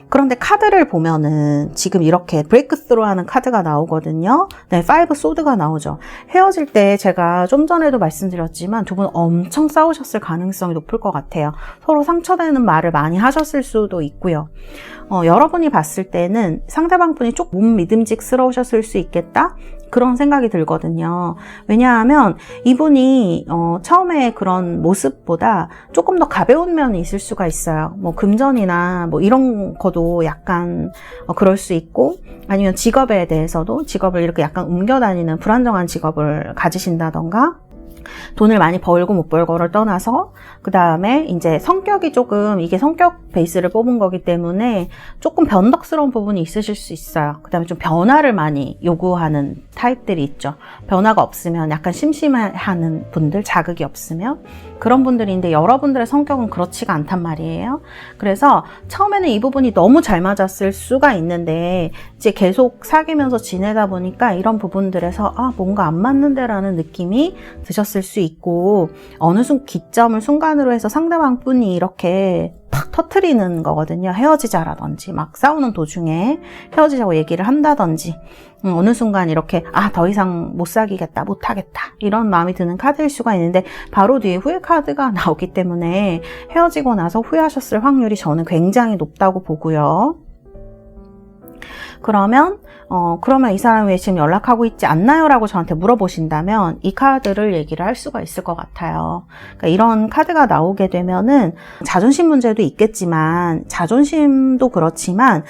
그런데 카드를 보면은 지금 이렇게 브레이크스루 하는 카드가 나오거든요. 네, 5 소드가 나오죠. 헤어질 때 제가 좀 전에도 말씀드렸지만 두 분 엄청 싸우셨을 가능성이 높을 것 같아요. 서로 상처되는 말을 많이 하셨을 수도 있고요. 여러분이 봤을 때는 상대방 분이 조금 못 믿음직스러우셨을 수 있겠다? 그런 생각이 들거든요. 왜냐하면 이분이 처음에 그런 모습보다 조금 더 가벼운 면이 있을 수가 있어요. 뭐 금전이나 뭐 이런 것도 약간 그럴 수 있고 아니면 직업에 대해서도 직업을 이렇게 약간 옮겨다니는 불안정한 직업을 가지신다던가 돈을 많이 벌고 못 벌고를 떠나서 그 다음에 이제 성격이 조금 이게 성격 베이스를 뽑은 거기 때문에 조금 변덕스러운 부분이 있으실 수 있어요. 그 다음에 좀 변화를 많이 요구하는 타입들이 있죠. 변화가 없으면 약간 심심해하는 분들, 자극이 없으면 그런 분들인데 여러분들의 성격은 그렇지가 않단 말이에요. 그래서 처음에는 이 부분이 너무 잘 맞았을 수가 있는데 이제 계속 사귀면서 지내다 보니까 이런 부분들에서 뭔가 안 맞는데 라는 느낌이 드셨을 수 있고 어느 기점을 순간으로 해서 상대방 분이 이렇게 팍 터트리는 거거든요. 헤어지자라든지 막 싸우는 도중에 헤어지자고 얘기를 한다든지 어느 순간 이렇게 더 이상 못 사귀겠다, 못 하겠다 이런 마음이 드는 카드일 수가 있는데 바로 뒤에 후회 카드가 나오기 때문에 헤어지고 나서 후회하셨을 확률이 저는 굉장히 높다고 보고요. 그러면 이 사람이 왜 지금 연락하고 있지 않나요? 라고 저한테 물어보신다면 이 카드를 얘기를 할 수가 있을 것 같아요. 그러니까 이런 카드가 나오게 되면은 자존심 문제도 있겠지만 자존심도 그렇지만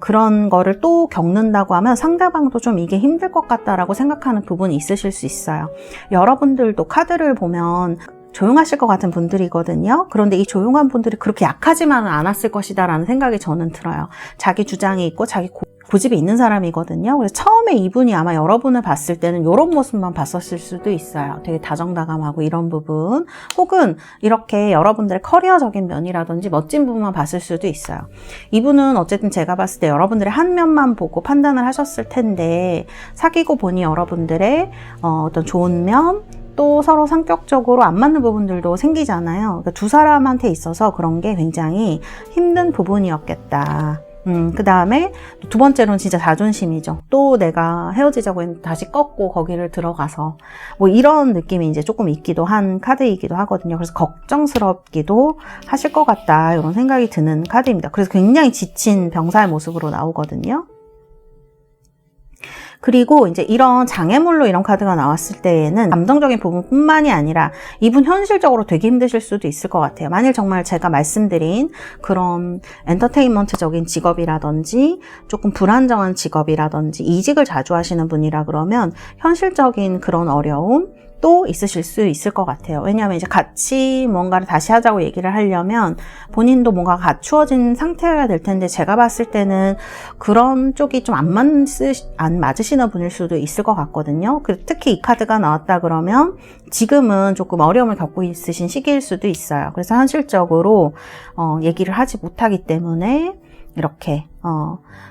그런 거를 또 겪는다고 하면 상대방도 좀 이게 힘들 것 같다라고 생각하는 부분이 있으실 수 있어요. 여러분들도 카드를 보면 조용하실 것 같은 분들이거든요. 그런데 이 조용한 분들이 그렇게 약하지만은 않았을 것이다 라는 생각이 저는 들어요. 자기 주장이 있고 자기 고집이 있는 사람이거든요. 그래서 처음에 이분이 아마 여러분을 봤을 때는 이런 모습만 봤었을 수도 있어요. 되게 다정다감하고 이런 부분 혹은 이렇게 여러분들의 커리어적인 면이라든지 멋진 부분만 봤을 수도 있어요. 이분은 어쨌든 제가 봤을 때 여러분들의 한 면만 보고 판단을 하셨을 텐데 사귀고 보니 여러분들의 어떤 좋은 면 또 서로 성격적으로 안 맞는 부분들도 생기잖아요. 그러니까 두 사람한테 있어서 그런 게 굉장히 힘든 부분이었겠다. 그 다음에 두 번째로는 진짜 자존심이죠. 또 내가 헤어지자고 했는데 다시 꺾고 거기를 들어가서 뭐 이런 느낌이 이제 조금 있기도 한 카드이기도 하거든요. 그래서 걱정스럽기도 하실 것 같다 이런 생각이 드는 카드입니다. 그래서 굉장히 지친 병사의 모습으로 나오거든요. 그리고 이제 이런 장애물로 이런 카드가 나왔을 때에는 감정적인 부분뿐만이 아니라 이분 현실적으로 되게 힘드실 수도 있을 것 같아요. 만일 정말 제가 말씀드린 그런 엔터테인먼트적인 직업이라든지 조금 불안정한 직업이라든지 이직을 자주 하시는 분이라 그러면 현실적인 그런 어려움 또 있으실 수 있을 것 같아요. 왜냐하면 이제 같이 뭔가를 다시 하자고 얘기를 하려면 본인도 뭔가 갖추어진 상태여야 될 텐데 제가 봤을 때는 그런 쪽이 좀 안 맞으시는 분일 수도 있을 것 같거든요. 그리고 특히 이 카드가 나왔다 그러면 지금은 조금 어려움을 겪고 있으신 시기일 수도 있어요. 그래서 현실적으로 얘기를 하지 못하기 때문에 이렇게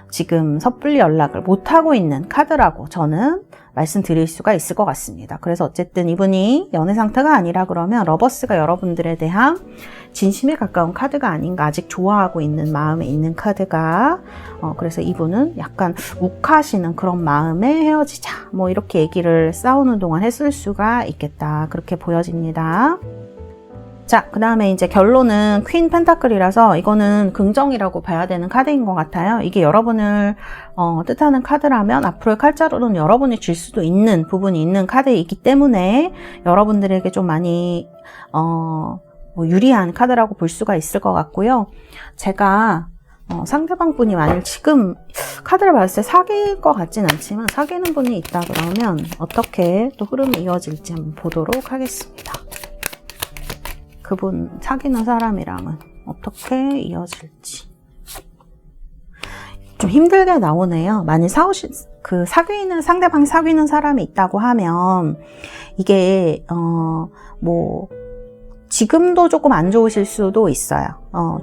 지금 섣불리 연락을 못하고 있는 카드라고 저는 말씀드릴 수가 있을 것 같습니다. 그래서 어쨌든 이분이 연애 상태가 아니라 그러면 러버스가 여러분들에 대한 진심에 가까운 카드가 아닌가, 아직 좋아하고 있는 마음에 있는 카드가 그래서 이분은 약간 욱하시는 그런 마음에 헤어지자 뭐 이렇게 얘기를 싸우는 동안 했을 수가 있겠다 그렇게 보여집니다. 자, 그 다음에 이제 결론은 퀸 펜타클이라서 이거는 긍정이라고 봐야 되는 카드인 것 같아요. 이게 여러분을 뜻하는 카드라면 앞으로의 칼자루는 여러분이 줄 수도 있는 부분이 있는 카드이기 때문에 여러분들에게 좀 많이 뭐 유리한 카드라고 볼 수가 있을 것 같고요. 제가 상대방 분이 만일 지금 카드를 봤을 때 사귈 것 같진 않지만 사귀는 분이 있다 그러면 어떻게 또 흐름이 이어질지 한번 보도록 하겠습니다. 그분 사귀는 사람이랑은 어떻게 이어질지 좀 힘들게 나오네요. 만일 상대방이 사귀는 사람이 있다고 하면 이게 뭐 지금도 조금 안 좋으실 수도 있어요.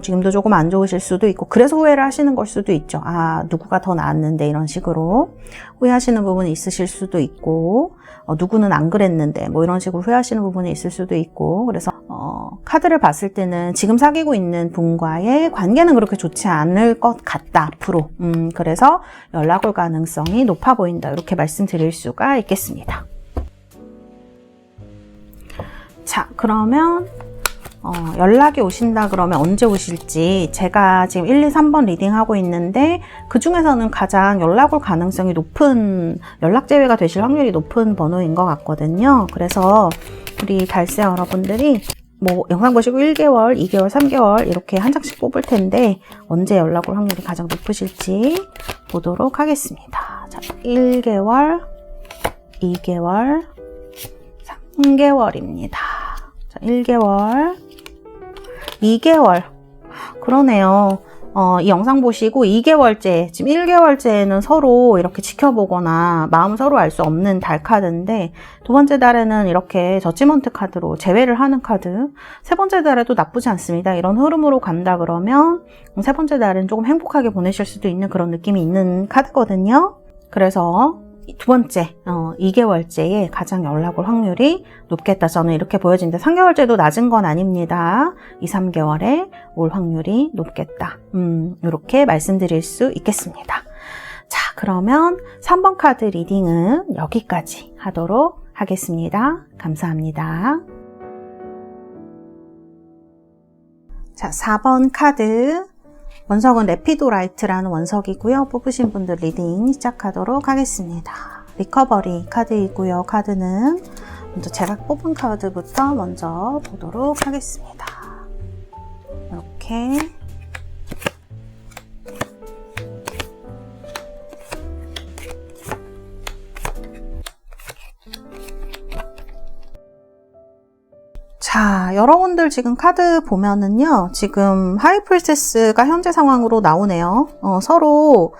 지금도 조금 안 좋으실 수도 있고 그래서 후회를 하시는 걸 수도 있죠. 아, 누구가 더 나았는데 이런 식으로 후회하시는 부분이 있으실 수도 있고 누구는 안 그랬는데 뭐 이런 식으로 후회하시는 부분이 있을 수도 있고 그래서 카드를 봤을 때는 지금 사귀고 있는 분과의 관계는 그렇게 좋지 않을 것 같다 앞으로. 그래서 연락 올 가능성이 높아 보인다 이렇게 말씀드릴 수가 있겠습니다. 자, 그러면 연락이 오신다 그러면 언제 오실지 제가 지금 1, 2, 3번 리딩하고 있는데 그 중에서는 가장 연락 올 가능성이 높은 연락 제외가 되실 확률이 높은 번호인 것 같거든요. 그래서 우리 달세 여러분들이 뭐 영상 보시고 1개월, 2개월, 3개월 이렇게 한 장씩 뽑을 텐데 언제 연락 올 확률이 가장 높으실지 보도록 하겠습니다. 자, 1개월, 2개월, 3개월입니다. 자, 1개월, 2개월. 그러네요. 이 영상 보시고 2개월째, 지금 1개월째는 서로 이렇게 지켜보거나 마음 서로 알 수 없는 달 카드인데 두 번째 달에는 이렇게 저지먼트 카드로 제외를 하는 카드, 세 번째 달에도 나쁘지 않습니다. 이런 흐름으로 간다 그러면 세 번째 달은 조금 행복하게 보내실 수도 있는 그런 느낌이 있는 카드거든요. 그래서 두 번째 2개월째에 가장 연락 올 확률이 높겠다. 저는 이렇게 보여집니다. 3개월째도 낮은 건 아닙니다. 2, 3개월에 올 확률이 높겠다. 이렇게 말씀드릴 수 있겠습니다. 자, 그러면 3번 카드 리딩은 여기까지 하도록 하겠습니다. 감사합니다. 자, 4번 카드 원석은 레피도라이트라는 원석이고요. 뽑으신 분들 리딩 시작하도록 하겠습니다. 리커버리 카드이고요. 카드는 먼저 제가 뽑은 카드부터 먼저 보도록 하겠습니다. 이렇게 자, 여러분들 지금 카드 보면은요, 지금 하이프리세스가 현재 상황으로 나오네요. 서로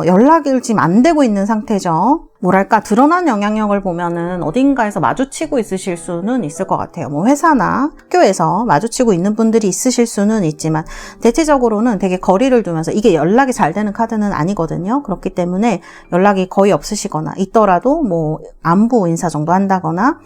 연락이 지금 안 되고 있는 상태죠. 뭐랄까 드러난 영향력을 보면은 어딘가에서 마주치고 있으실 수는 있을 것 같아요. 뭐 회사나 학교에서 마주치고 있는 분들이 있으실 수는 있지만 대체적으로는 되게 거리를 두면서 이게 연락이 잘 되는 카드는 아니거든요. 그렇기 때문에 연락이 거의 없으시거나 있더라도 뭐 안부 인사 정도 한다거나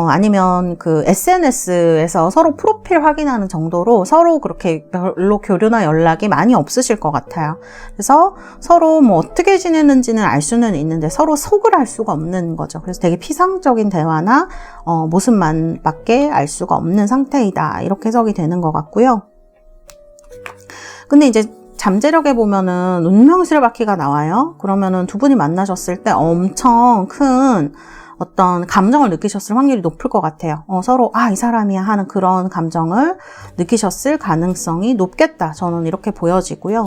아니면 그 SNS에서 서로 프로필 확인하는 정도로 서로 그렇게 별로 교류나 연락이 많이 없으실 것 같아요. 그래서 서로 뭐 어떻게 지내는지는 알 수는 있는데 서로 속을 알 수가 없는 거죠. 그래서 되게 피상적인 대화나 모습만 밖에 알 수가 없는 상태이다. 이렇게 해석이 되는 것 같고요. 근데 이제 잠재력에 보면은 운명술바퀴가 나와요. 그러면은 두 분이 만나셨을 때 엄청 큰 어떤 감정을 느끼셨을 확률이 높을 것 같아요. 서로 이 사람이야 하는 그런 감정을 느끼셨을 가능성이 높겠다. 저는 이렇게 보여지고요.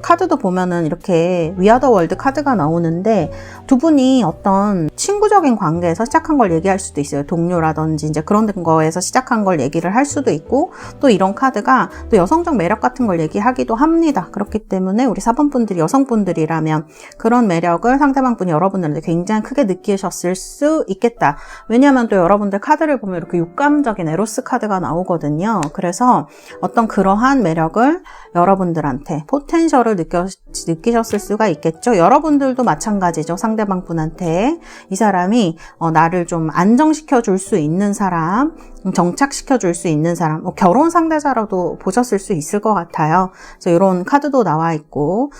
카드도 보면은 이렇게 위아더 월드 카드가 나오는데 두 분이 어떤 친구적인 관계에서 시작한 걸 얘기할 수도 있어요. 동료라든지 이제 그런 거에서 시작한 걸 얘기를 할 수도 있고 또 이런 카드가 또 여성적 매력 같은 걸 얘기하기도 합니다. 그렇기 때문에 우리 4번 분들이 여성분들이라면 그런 매력을 상대방 분이 여러분들한테 굉장히 크게 느끼셨을 수 있겠다. 왜냐하면 또 여러분들 카드를 보면 이렇게 육감적인 에로스 카드가 나오거든요. 그래서 어떤 그러한 매력을 여러분들한테 포텐셜을 느끼셨을 수가 있겠죠. 여러분들도 마찬가지죠. 상대방 분한테 이 사람이 나를 좀 안정시켜 줄 수 있는 사람, 정착시켜 줄 수 있는 사람, 결혼 상대자라도 보셨을 수 있을 것 같아요. 그래서 이런 카드도 나와 있고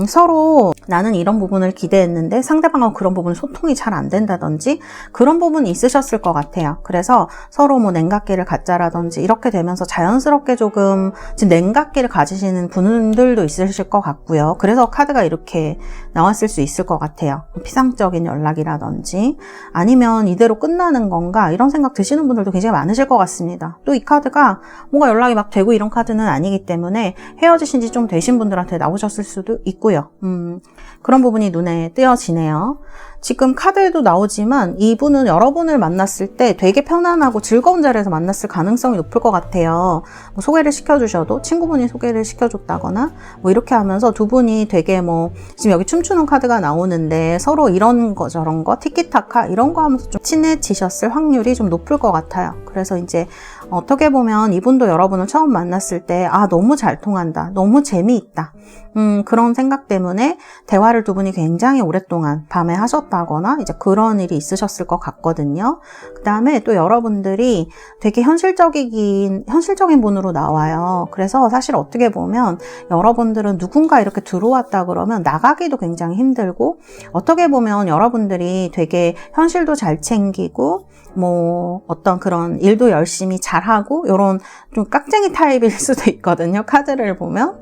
서로 나는 이런 부분을 기대했는데 상대방하고 그런 부분 소통이 잘 안 된다든지 그런 부분이 있으셨을 것 같아요. 그래서 서로 뭐 냉각기를 갖자라든지 이렇게 되면서 자연스럽게 조금 지금 냉각기를 가지시는 분들도 있으실 것 같고요. 그래서 카드가 이렇게 나왔을 수 있을 것 같아요. 피상적인 연락이라든지 아니면 이대로 끝나는 건가 이런 생각 드시는 분들도 굉장히 많으실 것 같습니다. 또 이 카드가 뭔가 연락이 막 되고 이런 카드는 아니기 때문에 헤어지신 지 좀 되신 분들한테 나오셨을 수도 있고요. 그런 부분이 눈에 띄어지네요. 지금 카드에도 나오지만 이분은 여러분을 만났을 때 되게 편안하고 즐거운 자리에서 만났을 가능성이 높을 것 같아요. 뭐 소개를 시켜주셔도 친구분이 소개를 시켜줬다거나 뭐 이렇게 하면서 두 분이 되게 뭐 지금 여기 춤추는 카드가 나오는데 서로 이런 거 저런 거 티키타카 이런 거 하면서 좀 친해지셨을 확률이 좀 높을 것 같아요. 그래서 이제 어떻게 보면 이분도 여러분을 처음 만났을 때 너무 잘 통한다, 너무 재미있다 그런 생각 때문에 대화를 두 분이 굉장히 오랫동안 밤에 하셨다거나 이제 그런 일이 있으셨을 것 같거든요. 그 다음에 또 여러분들이 되게 현실적인 분으로 나와요. 그래서 사실 어떻게 보면 여러분들은 누군가 이렇게 들어왔다 그러면 나가기도 굉장히 힘들고 어떻게 보면 여러분들이 되게 현실도 잘 챙기고 뭐 어떤 그런 일도 열심히 잘하고 이런 좀 깍쟁이 타입일 수도 있거든요. 카드를 보면.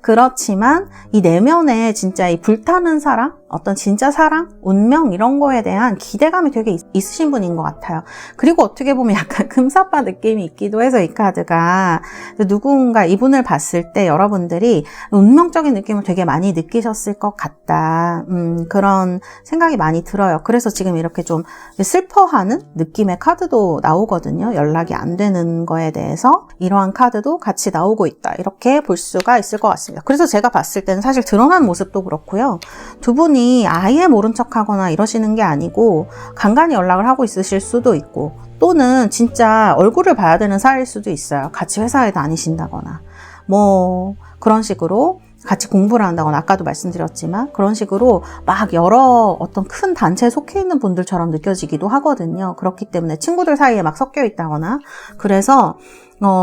그렇지만 이 내면에 진짜 이 불타는 사랑, 어떤 진짜 사랑, 운명 이런 거에 대한 기대감이 되게 있으신 분인 것 같아요. 그리고 어떻게 보면 약간 금사빠 느낌이 있기도 해서 이 카드가 누군가 이분을 봤을 때 여러분들이 운명적인 느낌을 되게 많이 느끼셨을 것 같다. 그런 생각이 많이 들어요. 그래서 지금 이렇게 좀 슬퍼하는 느낌의 카드도 나오거든요. 연락이 안 되는 거에 대해서 이러한 카드도 같이 나오고 있다. 이렇게 볼 수가 있을 것 같습니다. 그래서 제가 봤을 때는 사실 드러난 모습도 그렇고요. 두 분이 아예 모른 척하거나 이러시는 게 아니고 간간히 연락을 하고 있으실 수도 있고 또는 진짜 얼굴을 봐야 되는 사이일 수도 있어요. 같이 회사에 다니신다거나 뭐 그런 식으로 같이 공부를 한다거나 아까도 말씀드렸지만 그런 식으로 막 여러 어떤 큰 단체에 속해 있는 분들처럼 느껴지기도 하거든요. 그렇기 때문에 친구들 사이에 막 섞여 있다거나 그래서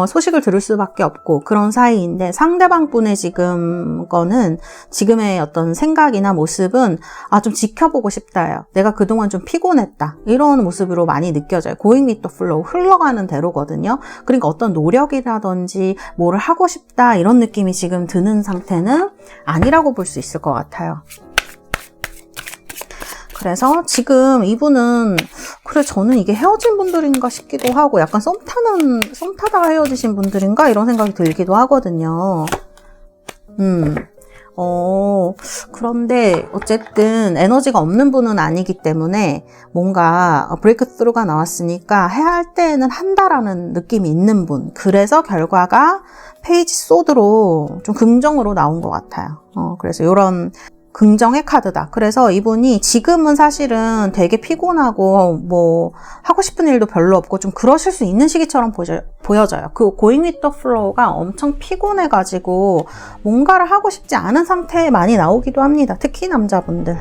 소식을 들을 수밖에 없고 그런 사이인데 상대방 분의 지금의 어떤 생각이나 모습은 좀 지켜보고 싶다요. 내가 그동안 좀 피곤했다. 이런 모습으로 많이 느껴져요. Going with the flow, 흘러가는 대로거든요. 그러니까 어떤 노력이라든지 뭐를 하고 싶다 이런 느낌이 지금 드는 상태는 아니라고 볼 수 있을 것 같아요. 그래서 지금 이분은 그래 저는 이게 헤어진 분들인가 싶기도 하고 약간 썸 타다가 헤어지신 분들인가 이런 생각이 들기도 하거든요. 그런데 어쨌든 에너지가 없는 분은 아니기 때문에 뭔가 브레이크 스루가 나왔으니까 해야 할 때는 한다라는 느낌이 있는 분. 그래서 결과가 페이지 소드로 좀 긍정으로 나온 것 같아요. 그래서 이런 긍정의 카드다. 그래서 이분이 지금은 사실은 되게 피곤하고 뭐 하고 싶은 일도 별로 없고 좀 그러실 수 있는 시기처럼 보여져요. 그 going with the flow가 엄청 피곤해가지고 뭔가를 하고 싶지 않은 상태에 많이 나오기도 합니다. 특히 남자분들.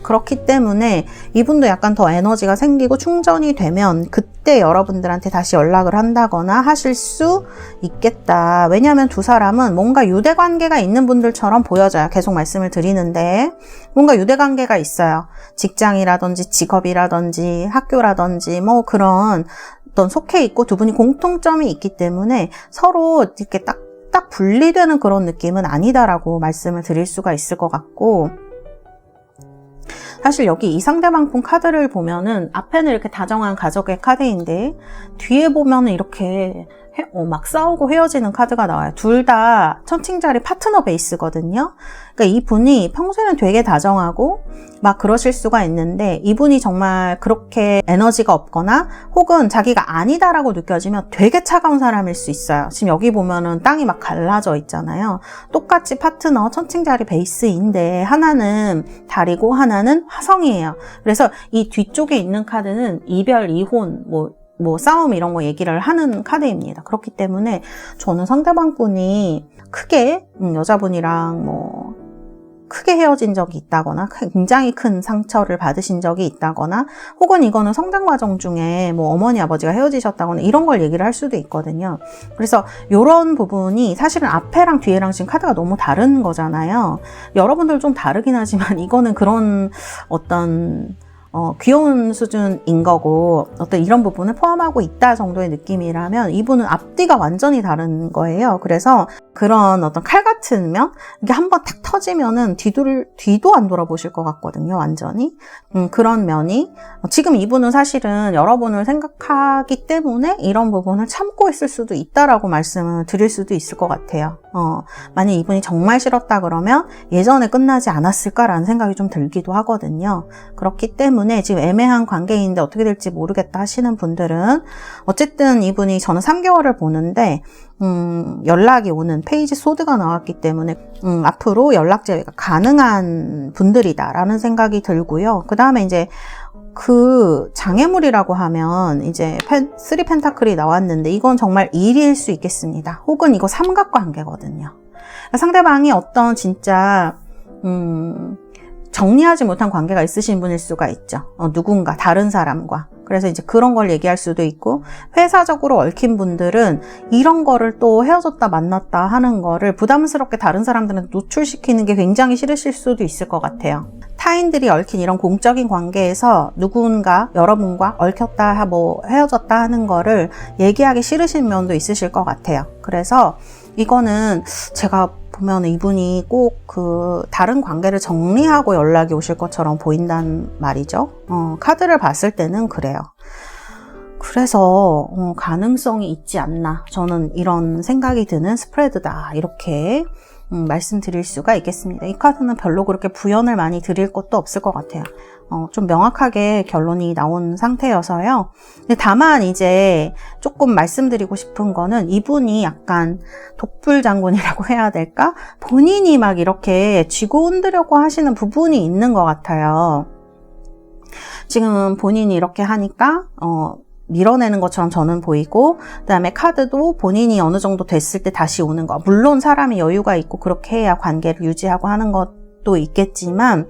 그렇기 때문에 이분도 약간 더 에너지가 생기고 충전이 되면 그때 여러분들한테 다시 연락을 한다거나 하실 수 있겠다. 왜냐하면 두 사람은 뭔가 유대관계가 있는 분들처럼 보여져요. 계속 말씀을 드리는데 뭔가 유대관계가 있어요. 직장이라든지 직업이라든지 학교라든지 뭐 그런 어떤 속해 있고 두 분이 공통점이 있기 때문에 서로 이렇게 딱 분리되는 그런 느낌은 아니다라고 말씀을 드릴 수가 있을 것 같고, 사실 여기 이 상대방 분 카드를 보면은 앞에는 이렇게 다정한 가족의 카드인데 뒤에 보면은 이렇게 막 싸우고 헤어지는 카드가 나와요. 둘 다 천칭자리 파트너 베이스거든요. 그러니까 이분이 평소에는 되게 다정하고 막 그러실 수가 있는데 이분이 정말 그렇게 에너지가 없거나 혹은 자기가 아니다라고 느껴지면 되게 차가운 사람일 수 있어요. 지금 여기 보면은 땅이 막 갈라져 있잖아요. 똑같이 파트너 천칭자리 베이스인데 하나는 달이고 하나는 화성이에요. 그래서 이 뒤쪽에 있는 카드는 이별, 이혼, 뭐 싸움 이런 거 얘기를 하는 카드입니다. 그렇기 때문에 저는 상대방 분이 크게 여자분이랑 크게 헤어진 적이 있다거나 굉장히 큰 상처를 받으신 적이 있다거나 혹은 이거는 성장 과정 중에 어머니 아버지가 헤어지셨다거나 이런 걸 얘기를 할 수도 있거든요. 그래서 이런 부분이 사실은 앞에랑 뒤에랑 지금 카드가 너무 다른 거잖아요. 여러분들 좀 다르긴 하지만 이거는 그런 어떤 귀여운 수준인 거고 어떤 이런 부분을 포함하고 있다 정도의 느낌이라면 이분은 앞뒤가 완전히 다른 거예요. 그래서 그런 어떤 칼 같은 면 이게 한번 탁 터지면은 뒤도 안 돌아보실 것 같거든요. 완전히 그런 면이 지금 이분은 사실은 여러분을 생각하기 때문에 이런 부분을 참고 있을 수도 있다라고 말씀을 드릴 수도 있을 것 같아요. 만약 이분이 정말 싫었다 그러면 예전에 끝나지 않았을까라는 생각이 좀 들기도 하거든요. 그렇기 때문에 지금 애매한 관계인데 어떻게 될지 모르겠다 하시는 분들은 어쨌든 이분이 저는 3개월을 보는데 연락이 오는 페이지 소드가 나왔기 때문에 앞으로 연락 제외가 가능한 분들이다라는 생각이 들고요. 그 다음에 이제 그 장애물이라고 하면 이제 3 펜타클이 나왔는데 이건 정말 일일 수 있겠습니다. 혹은 이거 삼각관계거든요. 상대방이 어떤 진짜 정리하지 못한 관계가 있으신 분일 수가 있죠. 누군가 다른 사람과. 그래서 이제 그런 걸 얘기할 수도 있고, 회사적으로 얽힌 분들은 이런 거를 또 헤어졌다 만났다 하는 거를 부담스럽게 다른 사람들한테 노출시키는 게 굉장히 싫으실 수도 있을 것 같아요. 타인들이 얽힌 이런 공적인 관계에서 누군가 여러분과 얽혔다 헤어졌다 하는 거를 얘기하기 싫으신 면도 있으실 것 같아요. 그래서 이거는 제가 보면 이분이 꼭 다른 관계를 정리하고 연락이 오실 것처럼 보인단 말이죠. 카드를 봤을 때는 그래요. 그래서 가능성이 있지 않나, 저는 이런 생각이 드는 스프레드다, 이렇게 말씀드릴 수가 있겠습니다. 이 카드는 별로 그렇게 부연을 많이 드릴 것도 없을 것 같아요. 좀 명확하게 결론이 나온 상태여서요. 근데 다만 이제 조금 말씀드리고 싶은 거는 이분이 약간 독불장군이라고 해야 될까? 본인이 막 이렇게 쥐고 흔들려고 하시는 부분이 있는 것 같아요. 지금 본인이 이렇게 하니까 밀어내는 것처럼 저는 보이고, 그 다음에 카드도 본인이 어느 정도 됐을 때 다시 오는 거. 물론 사람이 여유가 있고 그렇게 해야 관계를 유지하고 하는 것도 있겠지만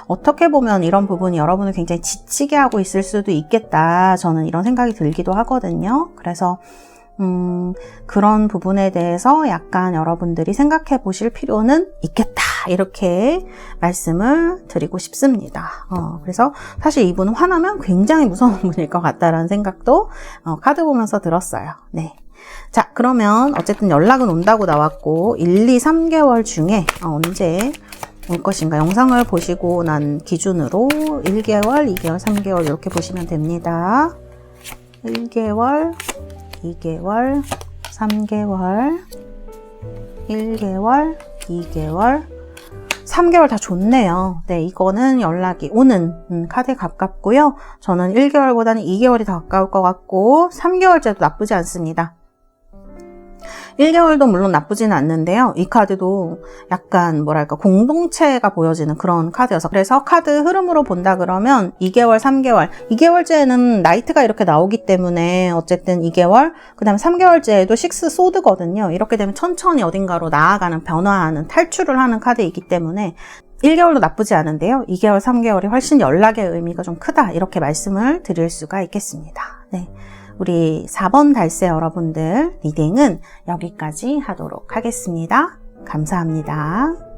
어떻게 보면 이런 부분이 여러분을 굉장히 지치게 하고 있을 수도 있겠다, 저는 이런 생각이 들기도 하거든요. 그래서 그런 부분에 대해서 약간 여러분들이 생각해 보실 필요는 있겠다, 이렇게 말씀을 드리고 싶습니다. 그래서 사실 이분은 화나면 굉장히 무서운 분일 것 같다라는 생각도 카드 보면서 들었어요. 네. 자, 그러면 어쨌든 연락은 온다고 나왔고 1, 2, 3개월 중에 언제 올 것인가 영상을 보시고 난 기준으로 1개월, 2개월, 3개월 이렇게 보시면 됩니다. 1개월, 2개월, 3개월, 1개월, 2개월, 3개월 다 좋네요. 네, 이거는 연락이 오는 카드에 가깝고요. 저는 1개월보다는 2개월이 더 가까울 것 같고 3개월째도 나쁘지 않습니다. 1개월도 물론 나쁘지는 않는데요. 이 카드도 약간 뭐랄까 공동체가 보여지는 그런 카드여서, 그래서 카드 흐름으로 본다 그러면 2개월, 3개월, 2개월째에는 나이트가 이렇게 나오기 때문에 어쨌든 2개월, 그 다음에 3개월째에도 6 소드거든요. 이렇게 되면 천천히 어딘가로 나아가는, 변화하는, 탈출을 하는 카드이기 때문에 1개월도 나쁘지 않은데요. 2개월, 3개월이 훨씬 연락의 의미가 좀 크다, 이렇게 말씀을 드릴 수가 있겠습니다. 네. 우리 4번 달세 여러분들 리딩은 여기까지 하도록 하겠습니다. 감사합니다.